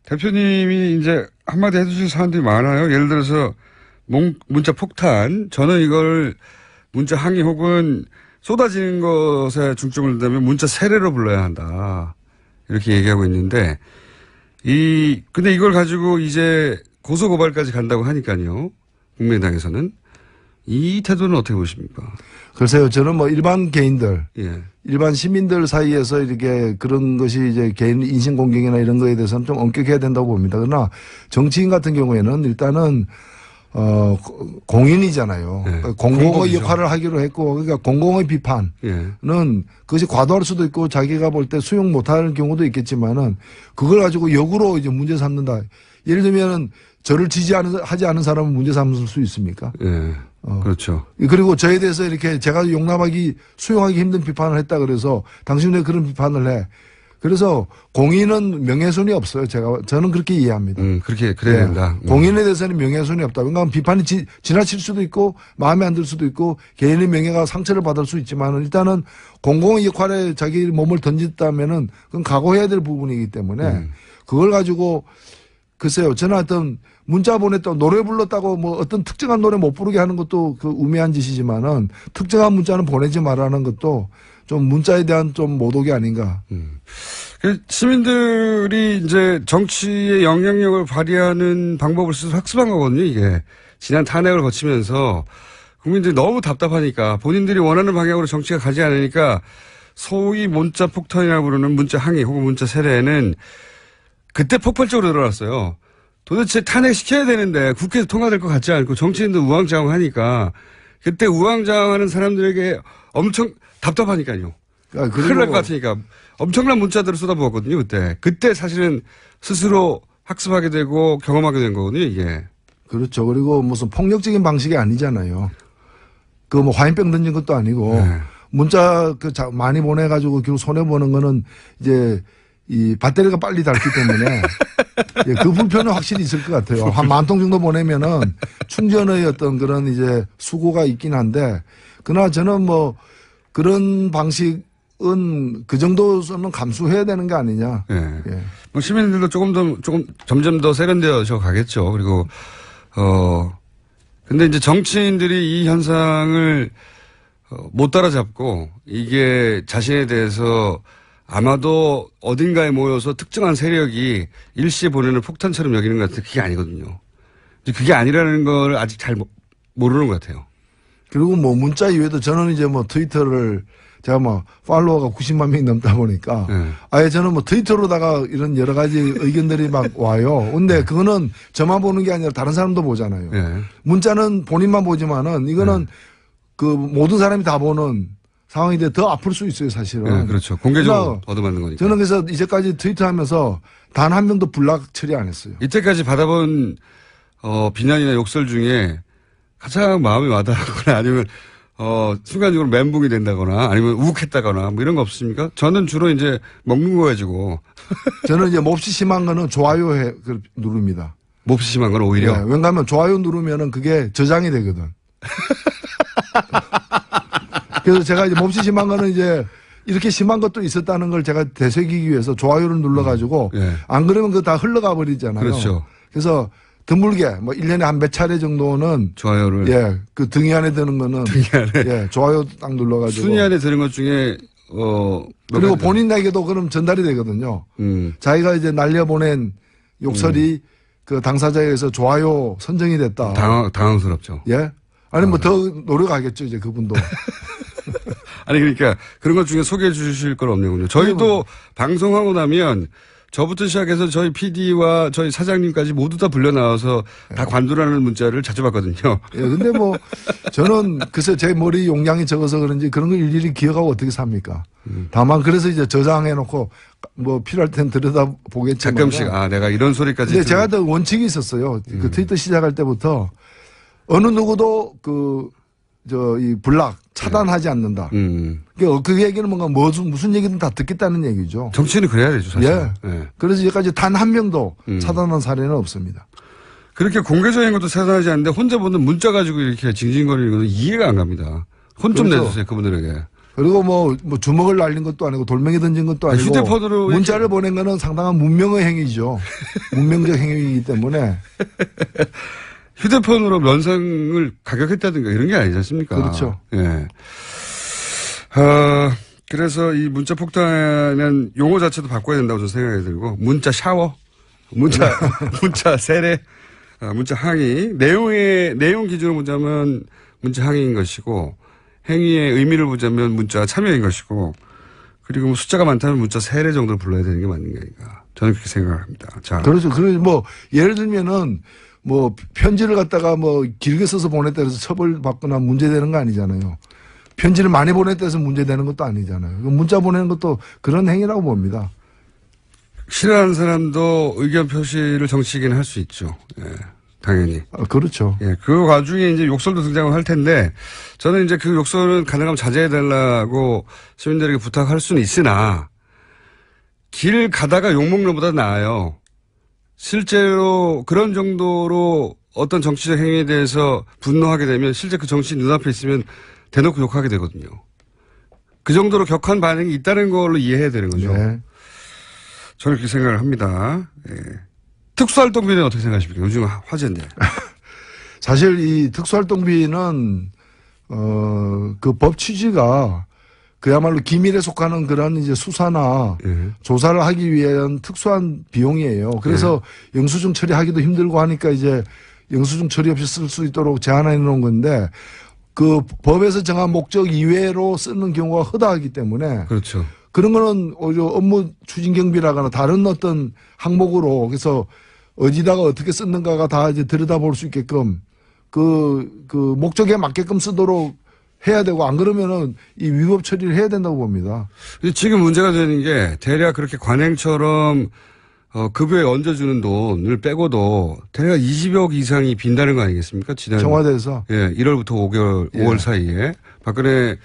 Speaker 1: 대표님이 이제 한마디 해주실 사안들이 많아요. 예를 들어서 문자 폭탄. 저는 이걸 문자 항의 혹은 쏟아지는 것에 중점을 둔다면 문자 세례로 불러야 한다. 이렇게 얘기하고 있는데 근데 이걸 가지고 이제 고소고발까지 간다고 하니까요. 국민의당에서는. 이 태도는 어떻게 보십니까?
Speaker 5: 글쎄요, 저는 뭐 일반 개인들,
Speaker 1: 예.
Speaker 5: 일반 시민들 사이에서 이렇게 그런 것이 이제 개인 인신공격이나 이런 거에 대해서는 좀 엄격해야 된다고 봅니다. 그러나 정치인 같은 경우에는 일단은 공인이잖아요.
Speaker 1: 네.
Speaker 5: 그러니까 공공의
Speaker 1: 공범이죠.
Speaker 5: 역할을 하기로 했고, 그러니까 공공의 비판은
Speaker 1: 예.
Speaker 5: 그것이 과도할 수도 있고 자기가 볼 때 수용 못하는 경우도 있겠지만은 그걸 가지고 역으로 이제 문제 삼는다. 예를 들면은 저를 하지 않은 사람은 문제 삼을 수 있습니까?
Speaker 1: 예. 그렇죠.
Speaker 5: 그리고 저에 대해서 이렇게 제가 수용하기 힘든 비판을 했다 그래서 당신 왜 그런 비판을 해? 그래서 공인은 명예훼손이 없어요. 저는 그렇게 이해합니다.
Speaker 1: 그래야 된다.
Speaker 5: 공인에 대해서는 명예훼손이 없다. 그러니까 비판이 지나칠 수도 있고 마음에 안 들 수도 있고 개인의 명예가 상처를 받을 수 있지만 일단은 공공의 역할에 자기 몸을 던졌다면은 그건 각오해야 될 부분이기 때문에 그걸 가지고 글쎄요. 저는 어떤 문자 보냈다고 노래 불렀다고 뭐 어떤 특정한 노래 못 부르게 하는 것도 그 우매한 짓이지만은 특정한 문자는 보내지 말라는 것도 좀 문자에 대한 좀 모독이 아닌가.
Speaker 1: 시민들이 이제 정치의 영향력을 발휘하는 방법을 스스로 학습한 거거든요, 이게. 지난 탄핵을 거치면서 국민들이 너무 답답하니까 본인들이 원하는 방향으로 정치가 가지 않으니까 소위 문자 폭탄이라고 부르는 문자 항의 혹은 문자 세례는 그때 폭발적으로 늘어났어요. 도대체 탄핵시켜야 되는데 국회에서 통과될 것 같지 않고 정치인도 우왕좌왕하니까 그때 우왕좌왕하는 사람들에게 엄청 답답하니까요. 큰일 날 것 같으니까 엄청난 문자들을 쏟아부었거든요. 그때 사실은 스스로 학습하게 되고 경험하게 된 거거든요. 이게.
Speaker 5: 그렇죠. 그리고 무슨 폭력적인 방식이 아니잖아요. 그 뭐 화염병 던진 것도 아니고
Speaker 1: 네.
Speaker 5: 문자 많이 보내가지고 결국 손해 보는 거는 이제 이 배터리가 빨리 닳기 때문에 예, 그 불편은 확실히 있을 것 같아요. 한 10,000통 정도 보내면은 충전의 어떤 그런 이제 수고가 있긴 한데 그러나 저는 뭐 그런 방식은 그 정도는 감수해야 되는 게 아니냐.
Speaker 1: 네.
Speaker 5: 예.
Speaker 1: 뭐 시민들도 조금 점점 더 세련되어져 가겠죠. 그리고 근데 이제 정치인들이 이 현상을 못 따라잡고 이게 자신에 대해서 아마도 어딘가에 모여서 특정한 세력이 일시에 보내는 폭탄처럼 여기는 것 같은데 그게 아니거든요. 그게 아니라는 걸 아직 잘 모르는 것 같아요.
Speaker 5: 그리고 뭐 문자 이외에도 저는 이제 뭐 트위터를 제가 뭐 팔로워가 90만 명이 넘다 보니까
Speaker 1: 네.
Speaker 5: 아예 저는 뭐 트위터로다가 이런 여러 가지 의견들이 막 와요. 근데 그거는 저만 보는 게 아니라 다른 사람도 보잖아요.
Speaker 1: 네.
Speaker 5: 문자는 본인만 보지만은 이거는 그 모든 사람이 다 보는 상황이 돼 더 아플 수 있어요, 사실은.
Speaker 1: 네, 그렇죠. 공개적으로
Speaker 5: 그러니까
Speaker 1: 얻어맞는 거니까.
Speaker 5: 저는 그래서 이제까지 트위터하면서 단 한 명도 블락 처리 안 했어요.
Speaker 1: 이때까지 받아본 비난이나 욕설 중에 가장 마음이 와닿거나 아니면 순간적으로 멘붕이 된다거나 아니면 우욱했다거나 뭐 이런 거 없습니까? 저는 주로 이제 먹는 거 가지고
Speaker 5: 저는 이제 몹시 심한 거는 좋아요 누릅니다.
Speaker 1: 몹시 심한 건 오히려
Speaker 5: 네, 왜냐하면 좋아요 누르면은 그게 저장이 되거든. 그래서 제가 이제 몹시 심한 거는 이제 이렇게 심한 것도 있었다는 걸 제가 되새기기 위해서 좋아요를 눌러가지고 안 그러면 그거 다 흘러가 버리잖아요.
Speaker 1: 그렇죠.
Speaker 5: 그래서 드물게 뭐 1년에 한 몇 차례 정도는
Speaker 1: 좋아요를
Speaker 5: 예, 그 등위 안에 드는 거는
Speaker 1: 등위 안에
Speaker 5: 예, 좋아요 딱 눌러가지고
Speaker 1: 순위 안에 드는 것 중에
Speaker 5: 그리고 본인에게도 그럼 전달이 되거든요. 자기가 이제 날려보낸 욕설이 그 당사자에 의해서 좋아요 선정이 됐다.
Speaker 1: 당황스럽죠.
Speaker 5: 예. 아니 뭐 더 노력하겠죠 이제 그분도.
Speaker 1: 아니 그러니까 그런 것 중에 소개해 주실 건 없네요. 저희도 방송하고 나면 저부터 시작해서 저희 PD와 저희 사장님까지 모두 다 불려 나와서 다 관두라는 문자를 자주 받거든요.
Speaker 5: 예, 근데 뭐 저는 글쎄 제 머리 용량이 적어서 그런지 그런 걸 일일이 기억하고 어떻게 삽니까? 다만 그래서 이제 저장해 놓고 뭐 필요할 땐 들여다 보겠지만
Speaker 1: 가끔씩 내가 이런 소리까지.
Speaker 5: 근데 제가 더 원칙이 있었어요. 그 트위터 시작할 때부터 어느 누구도 이 블락 차단하지 않는다. 그 얘기는 뭔가 무슨 얘기든 다 듣겠다는 얘기죠.
Speaker 1: 정치는 그래야 되죠, 사실.
Speaker 5: 예.
Speaker 1: 예.
Speaker 5: 그래서 이제까지 단 한 명도 차단한 사례는 없습니다.
Speaker 1: 그렇게 공개적인 것도 차단하지 않는데 혼자 보는 문자 가지고 이렇게 징징거리는 것은 이해가 안 갑니다. 혼 좀
Speaker 5: 그렇죠.
Speaker 1: 내주세요, 그분들에게.
Speaker 5: 그리고 뭐 주먹을 날린 것도 아니고 돌멩이 던진 것도 아니고
Speaker 1: 휴대폰으로
Speaker 5: 문자를 보낸 거는 상당한 문명의 행위죠. 문명적 행위이기 때문에.
Speaker 1: 휴대폰으로 면상을 가격했다든가 이런 게 아니지 않습니까?
Speaker 5: 그렇죠.
Speaker 1: 예. 그래서 이 문자 폭탄은 용어 자체도 바꿔야 된다고 저는 생각이 들고, 문자 샤워, 문자 세례, 문자 항의, 내용 기준으로 보자면 문자 항의인 것이고, 행위의 의미를 보자면 문자 참여인 것이고, 그리고 뭐 숫자가 많다면 문자 세례 정도를 불러야 되는 게 맞는 거니까. 저는 그렇게 생각을 합니다. 자.
Speaker 5: 그렇죠. 그래서 뭐, 예를 들면은 뭐 편지를 갖다가 뭐 길게 써서 보냈다 해서 처벌받거나 문제되는 거 아니잖아요. 편지를 많이 보냈다 해서 문제되는 것도 아니잖아요. 문자 보내는 것도 그런 행위라고 봅니다.
Speaker 1: 싫어하는 사람도 의견 표시를 정치인은 할 수 있죠. 예, 당연히.
Speaker 5: 그렇죠.
Speaker 1: 예, 그 와중에 이제 욕설도 등장을 할 텐데 저는 이제 그 욕설은 가능하면 자제해달라고 시민들에게 부탁할 수는 있으나 길 가다가 욕먹는 것보다 나아요. 실제로 그런 정도로 어떤 정치적 행위에 대해서 분노하게 되면 실제 그 정치인 눈앞에 있으면 대놓고 욕하게 되거든요. 그 정도로 격한 반응이 있다는 걸로 이해해야 되는 거죠.
Speaker 5: 네.
Speaker 1: 저는 그렇게 생각을 합니다. 예. 특수활동비는 어떻게 생각하십니까? 요즘 화제인데.
Speaker 5: 사실 이 특수활동비는 그 법 취지가 그야말로 기밀에 속하는 그런 이제 수사나 조사를 하기 위한 특수한 비용이에요. 그래서 영수증 처리하기도 힘들고 하니까 이제 영수증 처리 없이 쓸 수 있도록 제한해 놓은 건데 그 법에서 정한 목적 이외로 쓰는 경우가 허다하기 때문에
Speaker 1: 그렇죠.
Speaker 5: 그런 거는 오히려 업무 추진 경비라거나 다른 어떤 항목으로 그래서 어디다가 어떻게 쓰는가가 다 이제 들여다볼 수 있게끔 그 목적에 맞게끔 쓰도록 해야 되고 안 그러면은 이 위법 처리를 해야 된다고 봅니다.
Speaker 1: 지금 문제가 되는 게 대략 그렇게 관행처럼 급여에 얹어주는 돈을 빼고도 대략 20억 이상이 빈다는 거 아니겠습니까? 지난
Speaker 5: 청와대에서.
Speaker 1: 예, 1월부터 5월 사이에 박근혜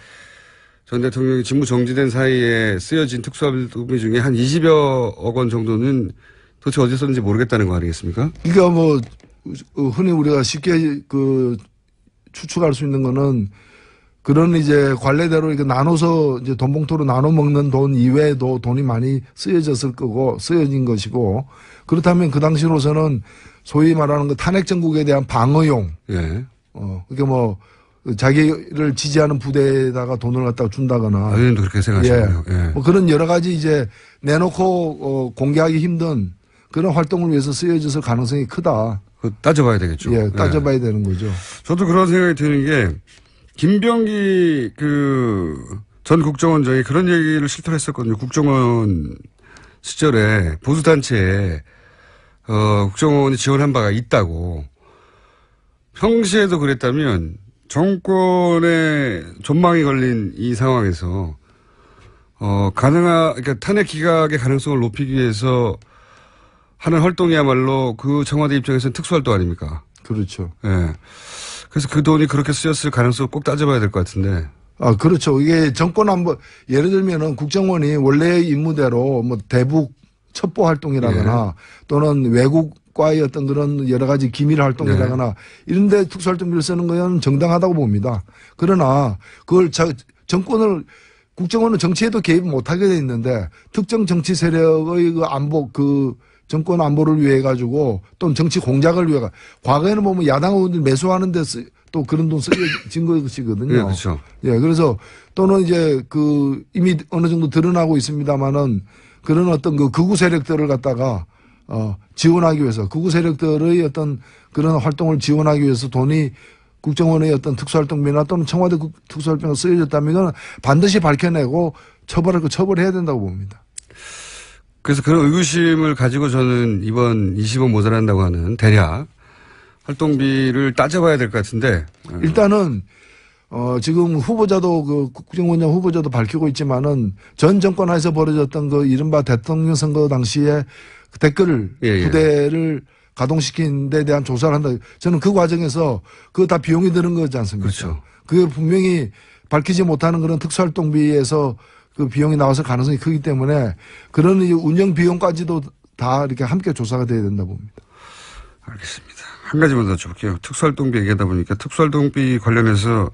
Speaker 1: 전 대통령이 직무 정지된 사이에 쓰여진 특수활동비 중에 한 20여억 원 정도는 도대체 어디서 썼는지 모르겠다는 거 아니겠습니까?
Speaker 5: 그러니까 뭐 흔히 우리가 쉽게 추측할 수 있는 거는 그런 이제 관례대로 이렇게 나눠서 이제 돈 봉투로 나눠 먹는 돈 이외에도 돈이 많이 쓰여졌을 거고 쓰여진 것이고 그렇다면 그 당시로서는 소위 말하는 그 탄핵 정국에 대한 방어용.
Speaker 1: 예.
Speaker 5: 그게 뭐 자기를 지지하는 부대에다가 돈을 갖다가 준다거나.
Speaker 1: 의원님도 그렇게 생각하시고요. 예.
Speaker 5: 뭐 그런 여러 가지 이제 내놓고 공개하기 힘든 그런 활동을 위해서 쓰여졌을 가능성이 크다.
Speaker 1: 그 따져봐야 되겠죠.
Speaker 5: 예, 따져봐야 되는 거죠.
Speaker 1: 저도 그런 생각이 드는 게 김병기 전 국정원장이 그런 얘기를 실토를 했었거든요. 국정원 시절에 보수단체에 국정원이 지원한 바가 있다고. 평시에도 그랬다면 정권의 존망이 걸린 이 상황에서 그러니까 탄핵 기각의 가능성을 높이기 위해서 하는 활동이야말로 그 청와대 입장에서는 특수활동 아닙니까?
Speaker 5: 그렇죠.
Speaker 1: 예. 그래서 그 돈이 그렇게 쓰였을 가능성을 꼭 따져봐야 될 것 같은데.
Speaker 5: 아, 그렇죠. 이게 정권 예를 들면은 국정원이 원래의 임무대로 뭐 대북 첩보 활동이라거나 또는 외국과의 어떤 그런 여러 가지 기밀 활동이라거나 이런데 특수활동비를 쓰는 건 정당하다고 봅니다. 그러나 그걸 정권을 국정원은 정치에도 개입 못하게 돼 있는데 특정 정치 세력의 그 안보 정권 안보를 위해 가지고 또는 정치 공작을 위해 과거에는 보면 야당 의원들 매수하는 데 또 그런 돈 쓰여진 것이거든요.
Speaker 1: 네, 그렇죠.
Speaker 5: 예, 그래서 또는 이제 이미 어느 정도 드러나고 있습니다만은 그런 어떤 극우 세력들을 갖다가 지원하기 위해서 극우 세력들의 어떤 그런 활동을 지원하기 위해서 돈이 국정원의 어떤 특수활동비나 또는 청와대 특수활동비가 쓰여졌다면 반드시 밝혀내고 처벌해야 된다고 봅니다.
Speaker 1: 그래서 그런 의구심을 가지고 저는 이번 20억 모자란다고 하는 대략 활동비를 따져봐야 될 것 같은데.
Speaker 5: 일단은 지금 후보자도 국정원장 후보자도 밝히고 있지만은 전 정권 하에서 벌어졌던 이른바 대통령 선거 당시에 댓글 부대를 가동시킨 데 대한 조사를 한다. 저는 그 과정에서 그거 다 비용이 드는 거지 않습니까?
Speaker 1: 그렇죠.
Speaker 5: 그게 분명히 밝히지 못하는 그런 특수활동비에서 그 비용이 나왔을 가능성이 크기 때문에 그런 운영 비용까지도 다 이렇게 함께 조사가 돼야 된다 봅니다.
Speaker 1: 알겠습니다. 한 가지만 더 여쭤볼게요. 특수활동비 얘기하다 보니까 특수활동비 관련해서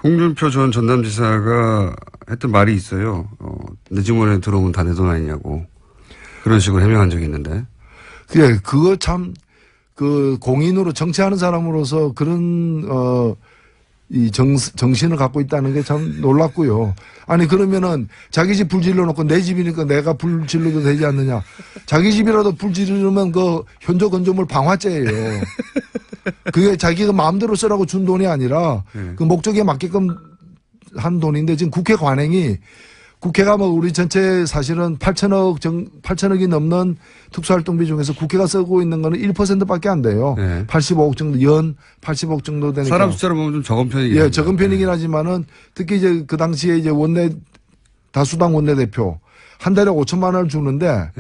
Speaker 1: 홍준표 전 전남지사가 했던 말이 있어요. 내 주머니에 들어오면 다 내 돈 아니냐고. 그런 식으로 해명한 적이 있는데.
Speaker 5: 그래, 그거 참, 공인으로 정치하는 사람으로서 그런, 정신을 갖고 있다는 게 참 놀랍고요. 아니, 그러면은 자기 집 불 질러놓고 내 집이니까 내가 불 질러도 되지 않느냐. 자기 집이라도 불 지르면 현저 건조물 방화죄예요. 그게 자기가 마음대로 쓰라고 준 돈이 아니라 그 목적에 맞게끔 한 돈인데 지금 국회 관행이 국회가 우리 전체 사실은 8천억이 넘는 특수활동비 중에서 국회가 쓰고 있는 거는 1%밖에 안 돼요.
Speaker 1: 네.
Speaker 5: 85억 정도, 80억 정도 되니까.
Speaker 1: 사람 숫자로 보면 좀 적은 편이긴
Speaker 5: 예, 적은 편이긴 하지만은 특히 이제 그 당시에 이제 다수당 원내대표 한 달에 5천만 원을 주는데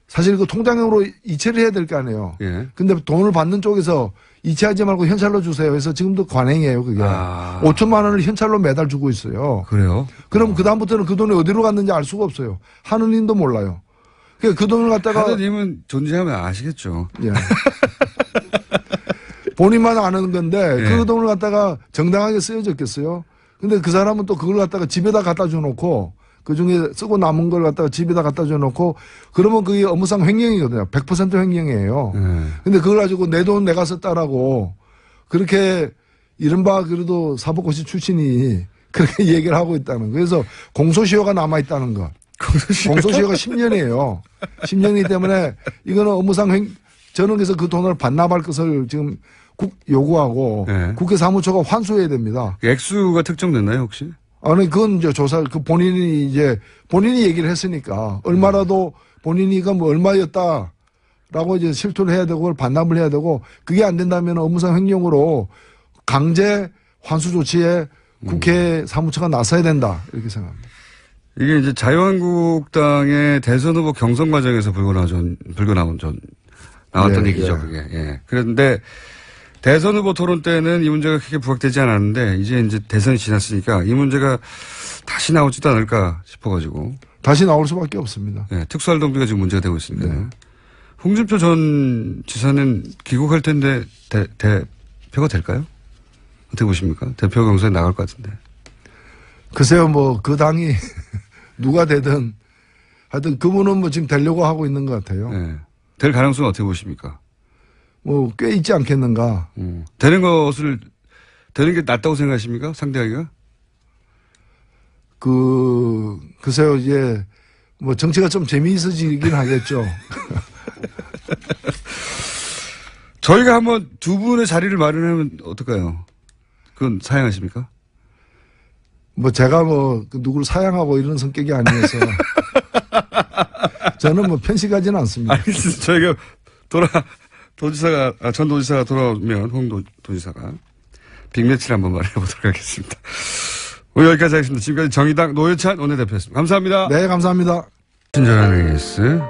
Speaker 5: 사실 그 통장으로 이체를 해야 될 거 아니에요. 근데 돈을 받는 쪽에서 이체하지 말고 현찰로 주세요. 그래서 지금도 관행이에요, 그게. 5천만 원을 현찰로 매달 주고 있어요.
Speaker 1: 그래요?
Speaker 5: 그럼 그다음부터는 그 돈이 어디로 갔는지 알 수가 없어요. 하느님도 몰라요. 그 돈을 갖다가.
Speaker 1: 하느님은 존재하면 아시겠죠.
Speaker 5: 예. 본인만 아는 건데 그 돈을 갖다가 정당하게 쓰여졌겠어요. 근데 그 사람은 또 그걸 갖다가 집에다 갖다 줘놓고 그 중에 쓰고 남은 걸 갖다가 집에다 갖다 줘놓고 그러면 그게 업무상 횡령이거든요. 100% 횡령이에요. 근데 그걸 가지고 내 돈 내가 썼다라고 그렇게 이른바 그래도 사법고시 출신이 그렇게 얘기를 하고 있다는 거. 그래서 공소시효가 남아있다는 거. 공소시효가 10년이에요. 10년이기 때문에 이거는 업무상 저는 그래서 그 돈을 반납할 것을 지금 요구하고 국회 사무처가 환수해야 됩니다.
Speaker 1: 액수가 특정됐나요, 혹시?
Speaker 5: 아니, 그건 이제 본인이 얘기를 했으니까 얼마라도 본인이가 얼마였다라고 이제 실토를 해야 되고 그걸 반납을 해야 되고 그게 안 된다면 업무상 횡령으로 강제 환수 조치에 국회 사무처가 나서야 된다. 이렇게 생각합니다.
Speaker 1: 이게 이제 자유한국당의 대선 후보 경선 과정에서 나왔던 얘기죠, 그게. 예. 그런데 대선 후보 토론 때는 이 문제가 크게 부각되지 않았는데 이제 대선이 지났으니까 이 문제가 다시 나오지도 않을까 싶어가지고.
Speaker 5: 다시 나올 수밖에 없습니다.
Speaker 1: 예. 특수활동비가 지금 문제가 되고 있습니다. 홍준표 전 지사는 귀국할 텐데 대표가 될까요? 어떻게 보십니까? 대표 경선에 나갈 것 같은데.
Speaker 5: 글쎄요, 그 당이 누가 되든 하여튼 그분은 지금 되려고 하고 있는 것 같아요.
Speaker 1: 예. 될 가능성은 어떻게 보십니까?
Speaker 5: 꽤 있지 않겠는가.
Speaker 1: 되는 것을 되는 게 낫다고 생각하십니까? 상대하기가?
Speaker 5: 글쎄요, 이제, 뭐, 정치가 좀 재미있어지긴 하겠죠.
Speaker 1: 저희가 한번 두 분의 자리를 마련하면 어떨까요? 그건 사양하십니까?
Speaker 5: 뭐, 제가 뭐, 누구를 사양하고 이런 성격이 아니어서. 저는 뭐, 편식하지는 않습니다.
Speaker 1: 알겠습니다. 저희가 전 도지사가 돌아오면, 도지사가 빅매치를 한번 마련해보도록 하겠습니다. 오늘 여기까지 하겠습니다. 지금까지 정의당 노회찬 원내대표였습니다. 감사합니다.
Speaker 5: 네, 감사합니다.
Speaker 1: 친절한 AS.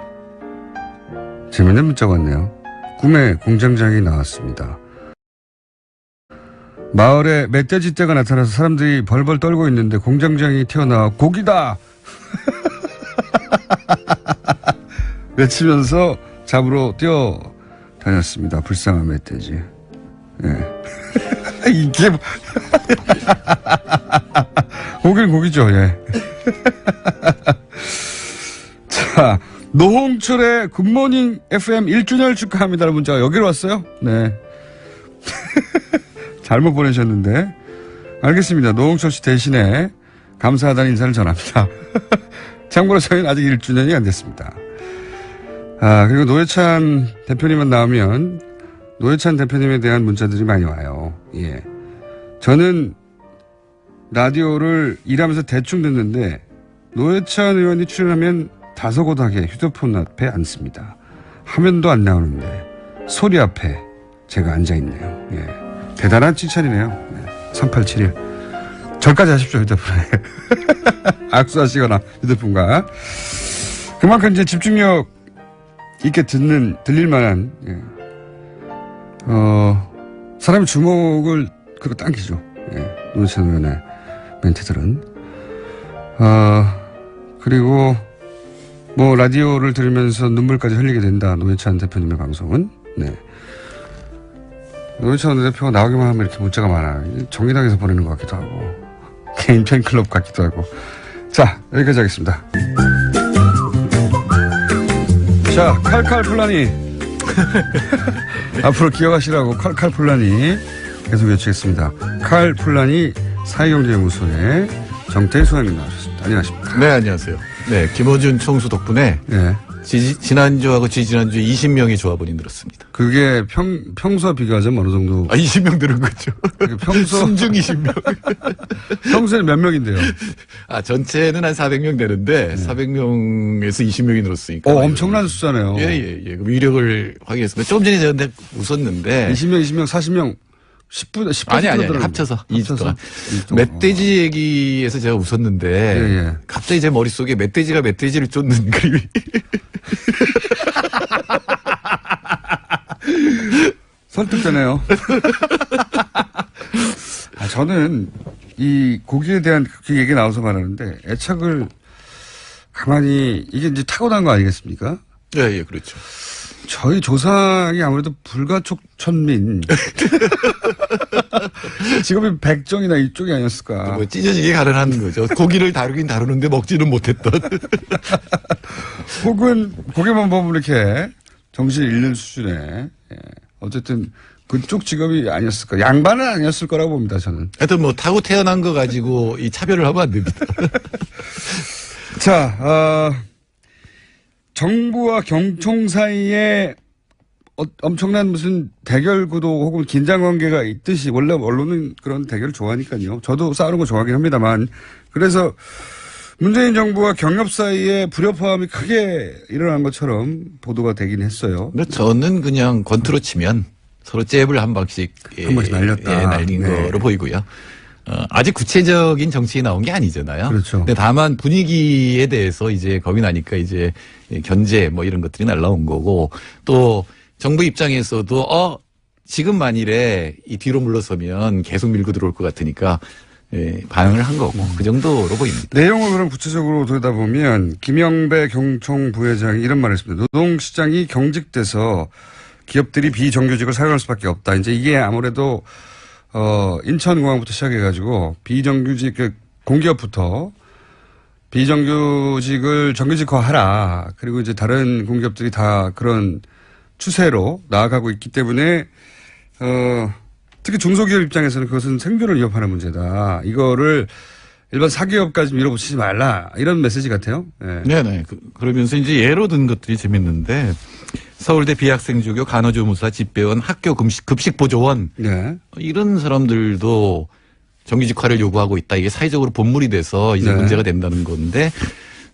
Speaker 1: 재밌는 문자가 왔네요. 꿈에 공장장이 나왔습니다. 마을에 멧돼지 떼가 나타나서 사람들이 벌벌 떨고 있는데 공장장이 튀어나와 고기다! 외치면서 잡으러 뛰어다녔습니다. 불쌍한 멧돼지. 예. 이게 고기는 고기죠. 예. 자, 노홍철의 굿모닝 FM 1주년을 축하합니다라는 문자가 여기로 왔어요. 네. 잘못 보내셨는데. 알겠습니다. 노홍철 씨 대신에 감사하다는 인사를 전합니다. 참고로 저희는 아직 1주년이 안 됐습니다. 그리고 노회찬 대표님만 나오면 노회찬 대표님에 대한 문자들이 많이 와요. 예. 저는 라디오를 일하면서 대충 듣는데 노회찬 의원이 출연하면 다소곳하게 휴대폰 앞에 앉습니다. 화면도 안 나오는데 소리 앞에 제가 앉아있네요. 예. 대단한 칭찬이네요. 예. 3871. 절까지 하십시오, 휴대폰에. 악수하시거나 휴대폰과. 그만큼 이제 집중력 있게 들릴 만한, 예. 사람의 주목을 그거 당기죠. 예. 노회찬 의원의 멘트들은. 그리고 뭐 라디오를 들으면서 눈물까지 흘리게 된다. 노회찬 대표님의 방송은. 네. 노회찬 대표가 나오기만 하면 이렇게 문자가 많아요. 정의당에서 보내는 것 같기도 하고 개인 팬클럽 같기도 하고. 자, 여기까지 하겠습니다. 자, 칼칼 플라니. 앞으로 기억하시라고 칼칼 플라니 계속 외치겠습니다. 칼 플라니 사회경제연구소의 정태희 소장님 나오셨습니다. 안녕하십니까?
Speaker 6: 네, 안녕하세요. 네, 김어준 총수 덕분에
Speaker 1: 네.
Speaker 6: 지난주하고 지지난주에 20명의 조합원이 늘었습니다.
Speaker 1: 그게 평소와 비교하자면 어느 정도?
Speaker 6: 20명 늘은 거죠.
Speaker 1: 평소.
Speaker 6: 순중 20명.
Speaker 1: 평소에 몇 명인데요?
Speaker 6: 전체는 한 400명 되는데, 400명에서 20명이 늘었으니까.
Speaker 1: 엄청난 숫자네요.
Speaker 6: 예. 그 위력을 확인했습니다. 조금 전에 제가 웃었는데.
Speaker 1: 20명, 40명. 10분, 10분.
Speaker 6: 아니, 합쳐서. 2주 동안. 멧돼지 얘기에서 제가 웃었는데.
Speaker 1: 예.
Speaker 6: 갑자기 제 머릿속에 멧돼지가 멧돼지를 쫓는 그림이.
Speaker 1: 설득되네요. 저는 이 고기에 대한 그 얘기 나와서 말하는데 애착을 가만히 이게 이제 타고난 거 아니겠습니까?
Speaker 6: 예, 그렇죠.
Speaker 1: 저희 조상이 아무래도 불가촉천민. 직업이 백정이나 이쪽이 아니었을까.
Speaker 6: 뭐 찢어지게 가련한 거죠. 고기를 다루긴 다루는데 먹지는 못했던.
Speaker 1: 혹은 고기만 보면 이렇게 정신을 잃는 수준의. 예. 어쨌든 그쪽 직업이 아니었을까. 양반은 아니었을 거라고 봅니다, 저는.
Speaker 6: 하여튼 뭐 타고 태어난 거 가지고 이 차별을 하면 안 됩니다.
Speaker 1: 자, 정부와 경총 사이에 엄청난 무슨 대결 구도 혹은 긴장 관계가 있듯이 원래 언론은 그런 대결을 좋아하니까요. 저도 싸우는 거 좋아하긴 합니다만. 그래서 문재인 정부와 경협 사이에 불협화음이 크게 일어난 것처럼 보도가 되긴 했어요.
Speaker 6: 근데 저는 그냥 권투로 치면 서로 잽을 한 방씩
Speaker 1: 한 번씩 날렸다.
Speaker 6: 날린
Speaker 1: 네.
Speaker 6: 거로 보이고요. 아직 구체적인 정책이 나온 게 아니잖아요.
Speaker 1: 그렇죠.
Speaker 6: 근데 다만 분위기에 대해서 이제 겁이 나니까 이제 견제 뭐 이런 것들이 날라온 거고 또 정부 입장에서도 지금 만일에 이 뒤로 물러서면 계속 밀고 들어올 것 같으니까 반응을 한 거고 그 정도로 보입니다.
Speaker 1: 내용을 그럼 구체적으로 들여다보면 김영배 경총 부회장이 이런 말을 했습니다. 노동시장이 경직돼서 기업들이 비정규직을 사용할 수밖에 없다. 이제 이게 아무래도 인천공항부터 시작해가지고 비정규직 공기업부터 비정규직을 정규직화하라. 그리고 이제 다른 공기업들이 다 그런 추세로 나아가고 있기 때문에 특히 중소기업 입장에서는 그것은 생존을 위협하는 문제다. 이거를 일반 사기업까지 밀어붙이지 말라. 이런 메시지 같아요. 네.
Speaker 6: 네네. 그러면서 이제 예로 든 것들이 재밌는데 서울대 비학생조교 간호조무사 집배원 학교 급식보조원
Speaker 1: 네.
Speaker 6: 이런 사람들도 정규직화를 요구하고 있다. 이게 사회적으로 본물이 돼서 이제
Speaker 1: 네. 문제가
Speaker 6: 문제가 된다는 건데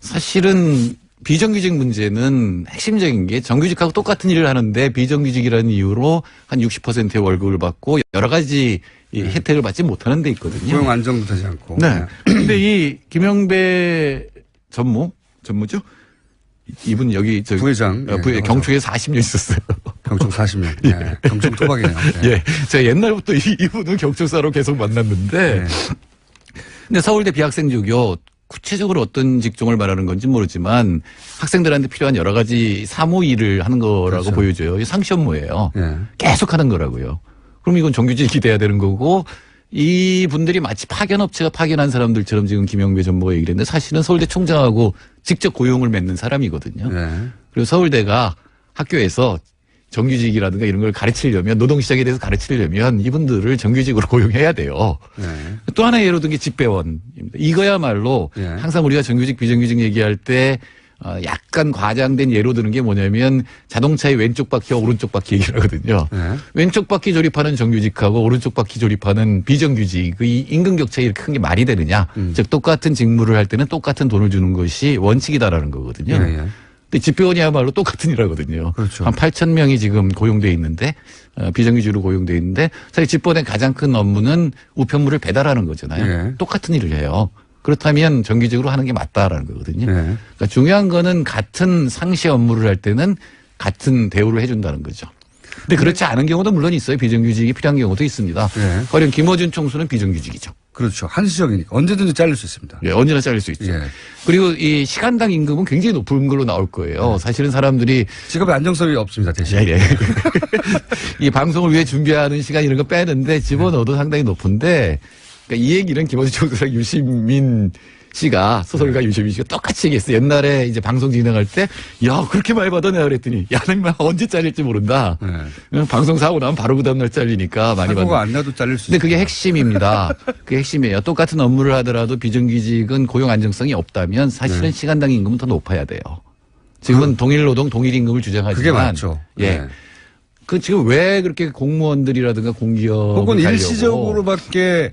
Speaker 6: 사실은 비정규직 문제는 핵심적인 게 정규직하고 똑같은 일을 하는데 비정규직이라는 이유로 한 60%의 월급을 받고 여러 가지 이 혜택을 받지 못하는 데 있거든요.
Speaker 1: 고용 안정도 되지 않고.
Speaker 6: 네. 근데 이 김영배 전무죠? 이분 여기
Speaker 1: 부회장. 네,
Speaker 6: 경총에 40년 있었어요.
Speaker 1: 경총 40년. 네. 경총 토박이네요. 네.
Speaker 6: 예. 제가 옛날부터 이분은 경총사로 계속 만났는데
Speaker 1: 네.
Speaker 6: 근데 서울대 비학생조교 구체적으로 어떤 직종을 말하는 건지 모르지만 학생들한테 필요한 여러 가지 사무 일을 하는 거라고
Speaker 1: 그렇죠.
Speaker 6: 보여줘요. 상시 업무예요.
Speaker 1: 네.
Speaker 6: 계속 하는 거라고요. 그럼 이건 정규직이 돼야 되는 거고 이 분들이 마치 파견업체가 파견한 사람들처럼 지금 김영배 전무가 얘기를 했는데 사실은 서울대 총장하고 직접 고용을 맺는 사람이거든요.
Speaker 1: 네.
Speaker 6: 그리고 서울대가 학교에서 정규직이라든가 이런 걸 가르치려면 노동시장에 대해서 가르치려면 이분들을 정규직으로 고용해야 돼요.
Speaker 1: 네.
Speaker 6: 또 하나 예로 든 게 집배원입니다. 이거야말로
Speaker 1: 네.
Speaker 6: 항상 우리가 정규직 비정규직 얘기할 때 약간 과장된 예로 드는 게 뭐냐면 자동차의 왼쪽 바퀴와 오른쪽 바퀴 얘기를 하거든요.
Speaker 1: 네.
Speaker 6: 왼쪽 바퀴 조립하는 정규직하고 오른쪽 바퀴 조립하는 비정규직의 임금 격차 이렇게 큰 게 말이 되느냐. 즉 똑같은 직무를 할 때는 똑같은 돈을 주는 것이 원칙이다라는 거거든요.
Speaker 1: 예, 예.
Speaker 6: 근데 집배원이야말로 똑같은 일하거든요.
Speaker 1: 그렇죠.
Speaker 6: 한 8천 명이 지금 고용돼 있는데 비정규직으로 고용돼 있는데 사실 집배원의 가장 큰 업무는 우편물을 배달하는 거잖아요.
Speaker 1: 예.
Speaker 6: 똑같은 일을 해요. 그렇다면 정규직으로 하는 게 맞다라는 거거든요.
Speaker 1: 네.
Speaker 6: 그러니까 중요한 거는 같은 상시 업무를 할 때는 같은 대우를 해준다는 거죠. 근데 그렇지 않은 경우도 물론 있어요. 비정규직이 필요한 경우도 있습니다.
Speaker 1: 네.
Speaker 6: 가령 김어준 총수는 비정규직이죠.
Speaker 1: 그렇죠. 한시적이니까 언제든지 잘릴 수 있습니다.
Speaker 6: 예, 언제나 잘릴 수 있죠.
Speaker 1: 예.
Speaker 6: 그리고 이 시간당 임금은 굉장히 높은 걸로 나올 거예요. 사실은 사람들이
Speaker 1: 직업의 안정성이 없습니다. 대신.
Speaker 6: 예. 이 방송을 위해 준비하는 시간 이런 거 빼는데 집어넣어도 상당히 높은데 그러니까 이 얘기는 김어준 총수랑 유시민 씨가 소설가 유시민 씨가 똑같이 얘기했어요. 옛날에 이제 방송 진행할 때 야 그렇게 많이 받아 내가 그랬더니 야 나 언제 잘릴지 모른다.
Speaker 1: 네.
Speaker 6: 방송 사고 나면 바로 그 다음날 잘리니까 많이 받는.
Speaker 1: 사고가 안 나도 잘릴 수
Speaker 6: 근데
Speaker 1: 있어요.
Speaker 6: 그게 핵심입니다. 그게 핵심이에요. 똑같은 업무를 하더라도 비정규직은 고용 안정성이 없다면 사실은 시간당 임금은 더 높아야 돼요. 지금은 동일 노동 동일 임금을 주장하지만
Speaker 1: 그게 맞죠.
Speaker 6: 예.
Speaker 1: 네.
Speaker 6: 그 지금 왜 그렇게 공무원들이라든가 공기업
Speaker 1: 혹은 일시적으로밖에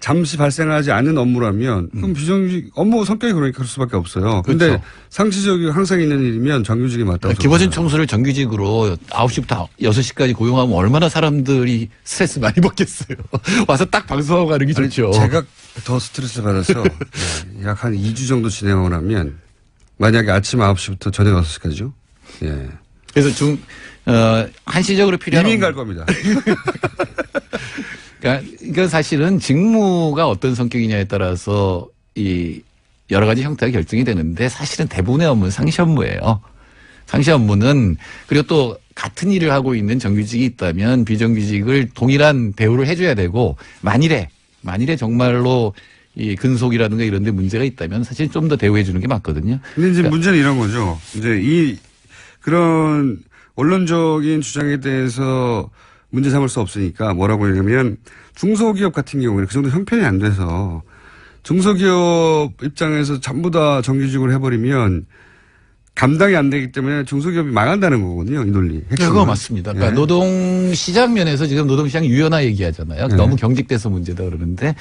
Speaker 1: 잠시 발생하지 않는 업무라면 그럼 비정규직 업무 성격이 그러니까 그럴 수밖에 없어요. 그런데
Speaker 6: 그렇죠.
Speaker 1: 상시적이고 항상 있는 일이면 정규직이 맞다고.
Speaker 6: 김어준 총수를 정규직으로 9시부터 6시까지 고용하면 얼마나 사람들이 스트레스 많이 받겠어요. 와서 딱 방송하고 가는 게 좋죠.
Speaker 1: 제가 더 스트레스 받아서 약 한 2주 정도 진행하고 나면 만약에 아침 9시부터 저녁 6시까지죠. 예.
Speaker 6: 그래서 한시적으로 필요한
Speaker 1: 이민 갈 겁니다.
Speaker 6: 그러니까 사실은 직무가 어떤 성격이냐에 따라서 이 여러 가지 형태가 결정이 되는데 사실은 대부분의 업무는 상시 업무예요. 상시 업무는 그리고 또 같은 일을 하고 있는 정규직이 있다면 비정규직을 동일한 대우를 해줘야 되고 만일에 정말로 이 근속이라든가 이런 데 문제가 있다면 사실 좀 더 대우해 주는 게 맞거든요.
Speaker 1: 근데 이제 문제는 이런 거죠. 이제 그런 원론적인 주장에 대해서 문제 삼을 수 없으니까 뭐라고 하냐면 중소기업 같은 경우는 그 정도 형편이 안 돼서 중소기업 입장에서 전부 다 정규직으로 해버리면 감당이 안 되기 때문에 중소기업이 망한다는 거거든요. 이 논리.
Speaker 6: 네, 그거 맞습니다. 그러니까 노동시장 면에서 지금 노동시장 유연화 얘기하잖아요. 너무 경직돼서 문제다 그러는데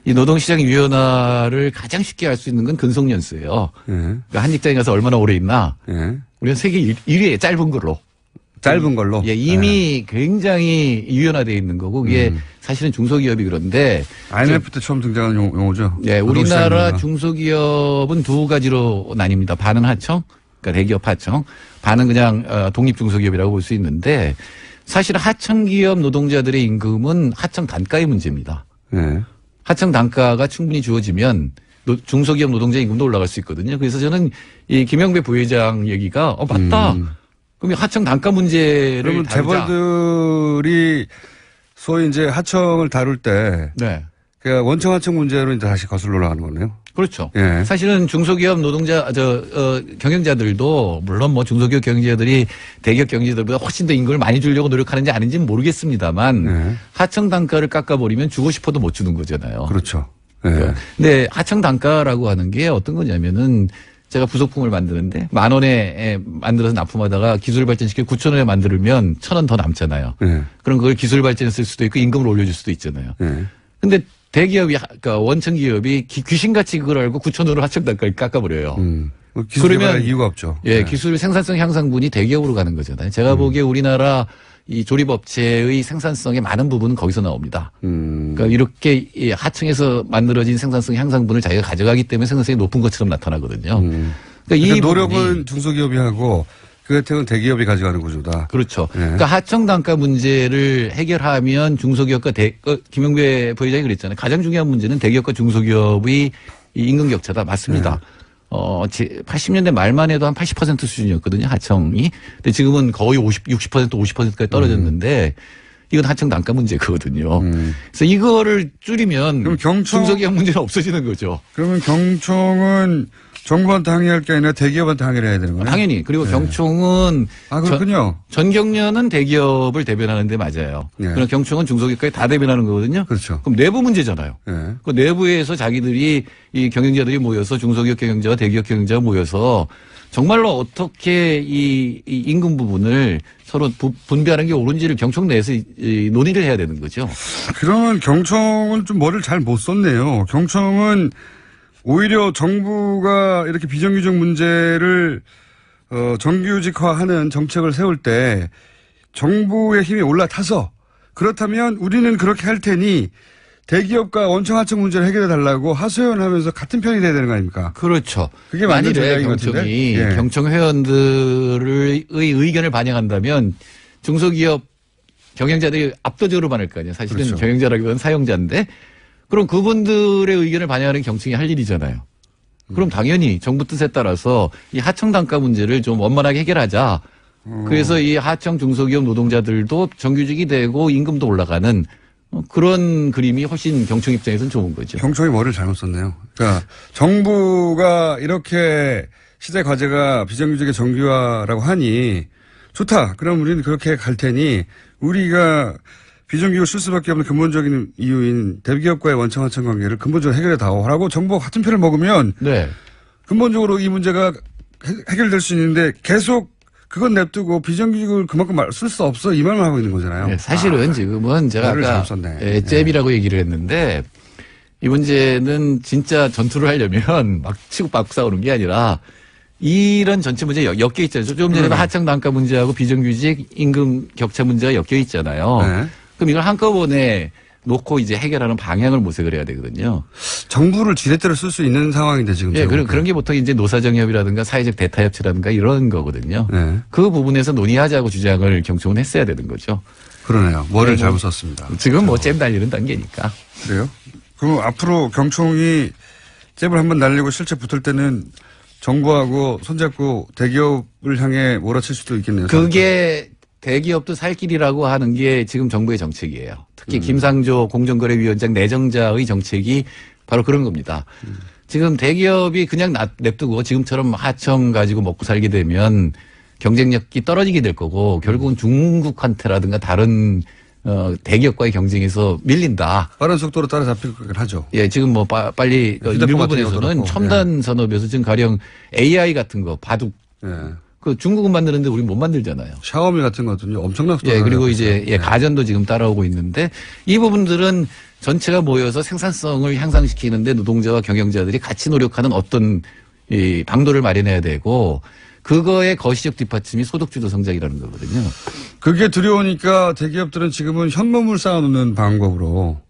Speaker 6: 이 노동시장 유연화를 가장 쉽게 할 수 있는 건 근속연수예요. 그러니까 한 직장에 가서 얼마나 오래 있나. 우리는 세계 1위에 짧은 걸로.
Speaker 1: 짧은 걸로?
Speaker 6: 예, 이미 굉장히 유연화되어 있는 거고, 그게 사실은 중소기업이 그런데.
Speaker 1: IMF 때 처음 등장한 용어죠.
Speaker 6: 예, 우리나라 중소기업은 두 가지로 나뉩니다. 반은 하청, 그러니까 대기업 하청, 반은 그냥 독립중소기업이라고 볼 수 있는데, 사실 하청기업 노동자들의 임금은 하청 단가의 문제입니다.
Speaker 1: 네.
Speaker 6: 하청 단가가 충분히 주어지면 중소기업 노동자 임금도 올라갈 수 있거든요. 그래서 저는 이 김영배 부회장 얘기가, 맞다. 그럼 하청 단가 문제를
Speaker 1: 그러면
Speaker 6: 다루자.
Speaker 1: 재벌들이 소위 이제 하청을 다룰 때
Speaker 6: 네.
Speaker 1: 그러니까 원청 하청 문제로 이제 다시 거슬러 올라가는 거네요.
Speaker 6: 그렇죠.
Speaker 1: 예.
Speaker 6: 사실은 중소기업 노동자, 경영자들도 물론 뭐 중소기업 경영자들이 대기업 경영자들보다 훨씬 더 임금을 많이 주려고 노력하는지 아닌지는 모르겠습니다만
Speaker 1: 예.
Speaker 6: 하청 단가를 깎아버리면 주고 싶어도 못 주는 거잖아요.
Speaker 1: 그렇죠. 예.
Speaker 6: 근데 하청 단가라고 하는 게 어떤 거냐면은 제가 부속품을 만드는데 10,000원에 만들어서 납품하다가 기술 발전시켜 9,000원에 만들면 1,000원 더 남잖아요.
Speaker 1: 예.
Speaker 6: 그럼 그걸 기술 발전에 쓸 수도 있고 임금을 올려줄 수도 있잖아요.
Speaker 1: 예.
Speaker 6: 근데 대기업이, 그러니까 원청 기업이 귀신같이 그걸 알고 9,000원으로 하청 단가를 깎아버려요.
Speaker 1: 뭐 기술
Speaker 6: 그러면
Speaker 1: 개발할 이유가 없죠.
Speaker 6: 예, 기술 생산성 향상분이 대기업으로 가는 거잖아요. 제가 보기에 우리나라 이 조립업체의 생산성의 많은 부분은 거기서 나옵니다. 그러니까 이렇게 이 하청에서 만들어진 생산성 향상분을 자기가 가져가기 때문에 생산성이 높은 것처럼 나타나거든요. 그러니까 이
Speaker 1: 노력은
Speaker 6: 부분이
Speaker 1: 중소기업이 하고 그 혜택은 대기업이 가져가는 구조다.
Speaker 6: 그렇죠.
Speaker 1: 예.
Speaker 6: 그러니까 하청 단가 문제를 해결하면 중소기업과 김영배 부회장이 그랬잖아요. 가장 중요한 문제는 대기업과 중소기업의 이 임금 격차다. 맞습니다. 80년대 말만 해도 한 80% 수준이었거든요. 하청이. 근데 지금은 거의 60%, 50%까지 떨어졌는데 이건 하청 단가 문제거든요. 그래서 이거를 줄이면
Speaker 1: 그럼
Speaker 6: 중소기업 문제는 없어지는 거죠.
Speaker 1: 그러면 경총은 정부한테 항의할 게 아니라 대기업한테 항의를 해야 되는 거예요?
Speaker 6: 당연히. 그리고 경총은
Speaker 1: 그렇군요.
Speaker 6: 전경련은 대기업을 대변하는데 맞아요.
Speaker 1: 예.
Speaker 6: 그럼 경총은 중소기업까지 다 대변하는 거거든요.
Speaker 1: 그렇죠.
Speaker 6: 그럼 내부 문제잖아요.
Speaker 1: 예.
Speaker 6: 그 내부에서 자기들이 이 경영자들이 모여서 중소기업 경영자와 대기업 경영자가 모여서 정말로 어떻게 이 임금 부분을 서로 분배하는 게 옳은지를 경총 내에서 논의를 해야 되는 거죠.
Speaker 1: 그러면 경총은 좀 머리를 잘 못 썼네요. 경총은 오히려 정부가 이렇게 비정규직 문제를 정규직화하는 정책을 세울 때 정부의 힘이 올라타서 그렇다면 우리는 그렇게 할 테니 대기업과 원청 하청 문제를 해결해 달라고 하소연하면서 같은 편이 돼야 되는 거 아닙니까?
Speaker 6: 그렇죠.
Speaker 1: 그게 맞는
Speaker 6: 만일에
Speaker 1: 전략인 것
Speaker 6: 경총이
Speaker 1: 같은데? 예.
Speaker 6: 경총 회원들의 의견을 반영한다면 중소기업 경영자들이 압도적으로 많을 거 아니에요. 사실은
Speaker 1: 그렇죠.
Speaker 6: 경영자라기보다는 사용자인데 그럼 그분들의 의견을 반영하는 경총이 할 일이잖아요. 그럼 당연히 정부 뜻에 따라서 이 하청 단가 문제를 좀 원만하게 해결하자. 그래서 이 하청 중소기업 노동자들도 정규직이 되고 임금도 올라가는 그런 그림이 훨씬 경총 입장에서는 좋은 거죠.
Speaker 1: 경총이 머리를 잘못 썼네요. 그러니까 정부가 이렇게 시대 과제가 비정규직의 정규화라고 하니 좋다. 그럼 우리는 그렇게 갈 테니 우리가 비정규직을 쓸 수밖에 없는 근본적인 이유인 대기업과의 원청 하청 관계를 근본적으로 해결해 다오라고 정부가 같은 편을 먹으면
Speaker 6: 네.
Speaker 1: 근본적으로 이 문제가 해결될 수 있는데 계속 그건 냅두고 비정규직을 그만큼 쓸 수 없어 이 말만 하고 있는 거잖아요.
Speaker 6: 네, 사실은 지금은 제가
Speaker 1: 말을
Speaker 6: 아까
Speaker 1: 잘못 썼네.
Speaker 6: 잽이라고 얘기를 했는데 이 문제는 진짜 전투를 하려면 막 치고 받고 싸우는 게 아니라 이런 전체 문제 엮여 있잖아요. 좀 전에 하청 단가 문제하고 비정규직 임금 격차 문제가 엮여 있잖아요.
Speaker 1: 네.
Speaker 6: 그럼 이걸 한꺼번에 놓고 이제 해결하는 방향을 모색을 해야 되거든요.
Speaker 1: 정부를 지렛대로 쓸 수 있는 상황인데 지금.
Speaker 6: 예, 그런 게 보통 이제 노사정협이라든가 사회적 대타협치라든가 이런 거거든요.
Speaker 1: 네.
Speaker 6: 그 부분에서 논의하자고 주장을 경총은 했어야 되는 거죠.
Speaker 1: 그러네요. 머리를 잘못 썼습니다.
Speaker 6: 지금 뭐 잼 날리는 단계니까.
Speaker 1: 그래요? 그럼 앞으로 경총이 잽을 한번 날리고 실제 붙을 때는 정부하고 손잡고 대기업을 향해 몰아칠 수도 있겠네요.
Speaker 6: 그게 대기업도 살 길이라고 하는 게 지금 정부의 정책이에요. 특히 김상조 공정거래위원장 내정자의 정책이 바로 그런 겁니다. 지금 대기업이 그냥 냅두고 지금처럼 하청 가지고 먹고 살게 되면 경쟁력이 떨어지게 될 거고 결국은 중국한테라든가 다른 대기업과의 경쟁에서 밀린다.
Speaker 1: 빠른 속도로 따라잡힐 거긴 하죠.
Speaker 6: 예, 지금 뭐 빨리 일부분에서는 첨단 산업에서 지금 가령 AI 같은 거 바둑
Speaker 1: 예.
Speaker 6: 그 중국은 만드는데 우리 못 만들잖아요.
Speaker 1: 샤오미 같은 것들은요 엄청난 속도로.
Speaker 6: 예, 그리고 이제 가전도 지금 따라오고 있는데 이 부분들은 전체가 모여서 생산성을 향상시키는데 노동자와 경영자들이 같이 노력하는 어떤 이 방도를 마련해야 되고 그거의 거시적 뒷받침이 소득주도 성장이라는 거거든요.
Speaker 1: 그게 두려우니까 대기업들은 지금은 현금을 쌓아놓는 방법으로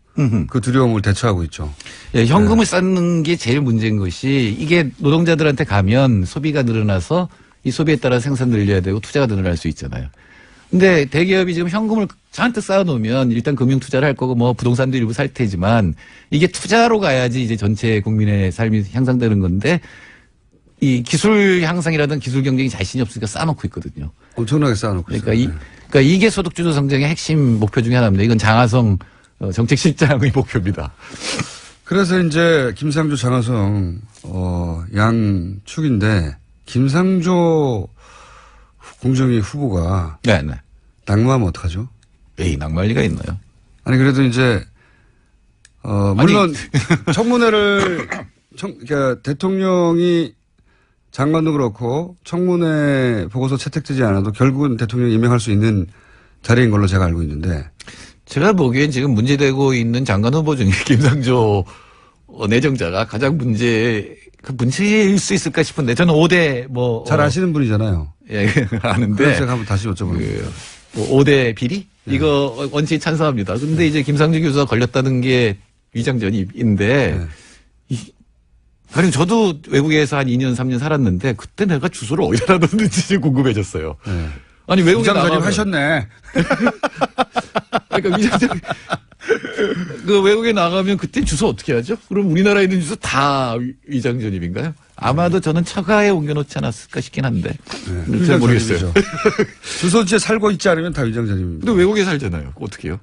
Speaker 1: 그 두려움을 대처하고 있죠.
Speaker 6: 예, 현금을 쌓는 게 제일 문제인 것이 이게 노동자들한테 가면 소비가 늘어나서 이 소비에 따라 생산 늘려야 되고 투자가 늘어날 수 있잖아요. 근데 대기업이 지금 현금을 잔뜩 쌓아놓으면 일단 금융 투자를 할 거고 뭐 부동산도 일부 살 테지만 이게 투자로 가야지 이제 전체 국민의 삶이 향상되는 건데 이 기술 향상이라든 기술 경쟁이 자신이 없으니까 쌓아놓고 있거든요.
Speaker 1: 엄청나게 쌓아놓고 있어요.
Speaker 6: 그러니까 이게 소득주도 성장의 핵심 목표 중에 하나입니다. 이건 장하성 정책실장의 목표입니다.
Speaker 1: 그래서 이제 김상조 장하성 양축인데 김상조 공정위 후보가
Speaker 6: 네네.
Speaker 1: 낙마하면 어떡하죠?
Speaker 6: 에이, 낙마할 리가 있나요?
Speaker 1: 아니 그래도 이제 물론 청문회를 그러니까 대통령이 장관도 그렇고 청문회 보고서 채택되지 않아도 결국은 대통령이 임명할 수 있는 자리인 걸로 제가 알고 있는데
Speaker 6: 제가 보기엔 지금 문제되고 있는 장관 후보 중에 김상조 내정자가 가장 문제일 수 있을까 싶은데 저는 5대
Speaker 1: 잘 아시는 분이잖아요.
Speaker 6: 예, 아는데.
Speaker 1: 그래서 제가 한번 다시 여쭤보는
Speaker 6: 5대 비리? 이거 원칙 찬성합니다. 근데 이제 김상조 교수가 걸렸다는 게 위장전입인데 아니 저도 외국에서 한 2년 3년 살았는데 그때 내가 주소를 어디다 놨는지 궁금해졌어요.
Speaker 1: 네.
Speaker 6: 아니 외국에
Speaker 1: 위장전입 하셨네.
Speaker 6: 그러니까 위장전 그 외국에 나가면 그때 주소 어떻게 하죠? 그럼 우리나라에 있는 주소 다 위장전입인가요? 아마도 저는 처가에 옮겨놓지 않았을까 싶긴 한데.
Speaker 1: 네.
Speaker 6: 잘 모르겠어요.
Speaker 1: 주소지에 살고 있지 않으면 다 위장전입입니다.
Speaker 6: 근데 외국에 살잖아요. 어떻게 해요?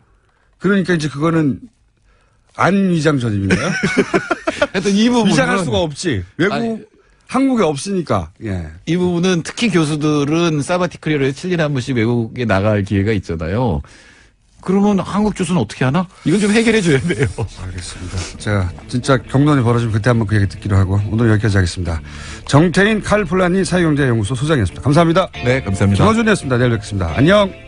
Speaker 1: 그러니까 이제 그거는 안 위장전입인가요?
Speaker 6: 하여튼 이 부분은
Speaker 1: 위장할 수가 없지. 한국에 없으니까. 예.
Speaker 6: 이 부분은 특히 교수들은 사바티클리어를 7년에 한 번씩 외국에 나갈 기회가 있잖아요. 그러면 한국 교수는 어떻게 하나? 이건 좀 해결해 줘야 돼요.
Speaker 1: 알겠습니다. 제가 진짜 경론이 벌어지면 그때 한번 그 얘기 듣기로 하고 오늘 여기까지 하겠습니다. 정태인 칼플라니 사회경제연구소 소장이었습니다. 감사합니다.
Speaker 6: 네, 감사합니다.
Speaker 1: 정호준이었습니다. 내일 뵙겠습니다. 안녕.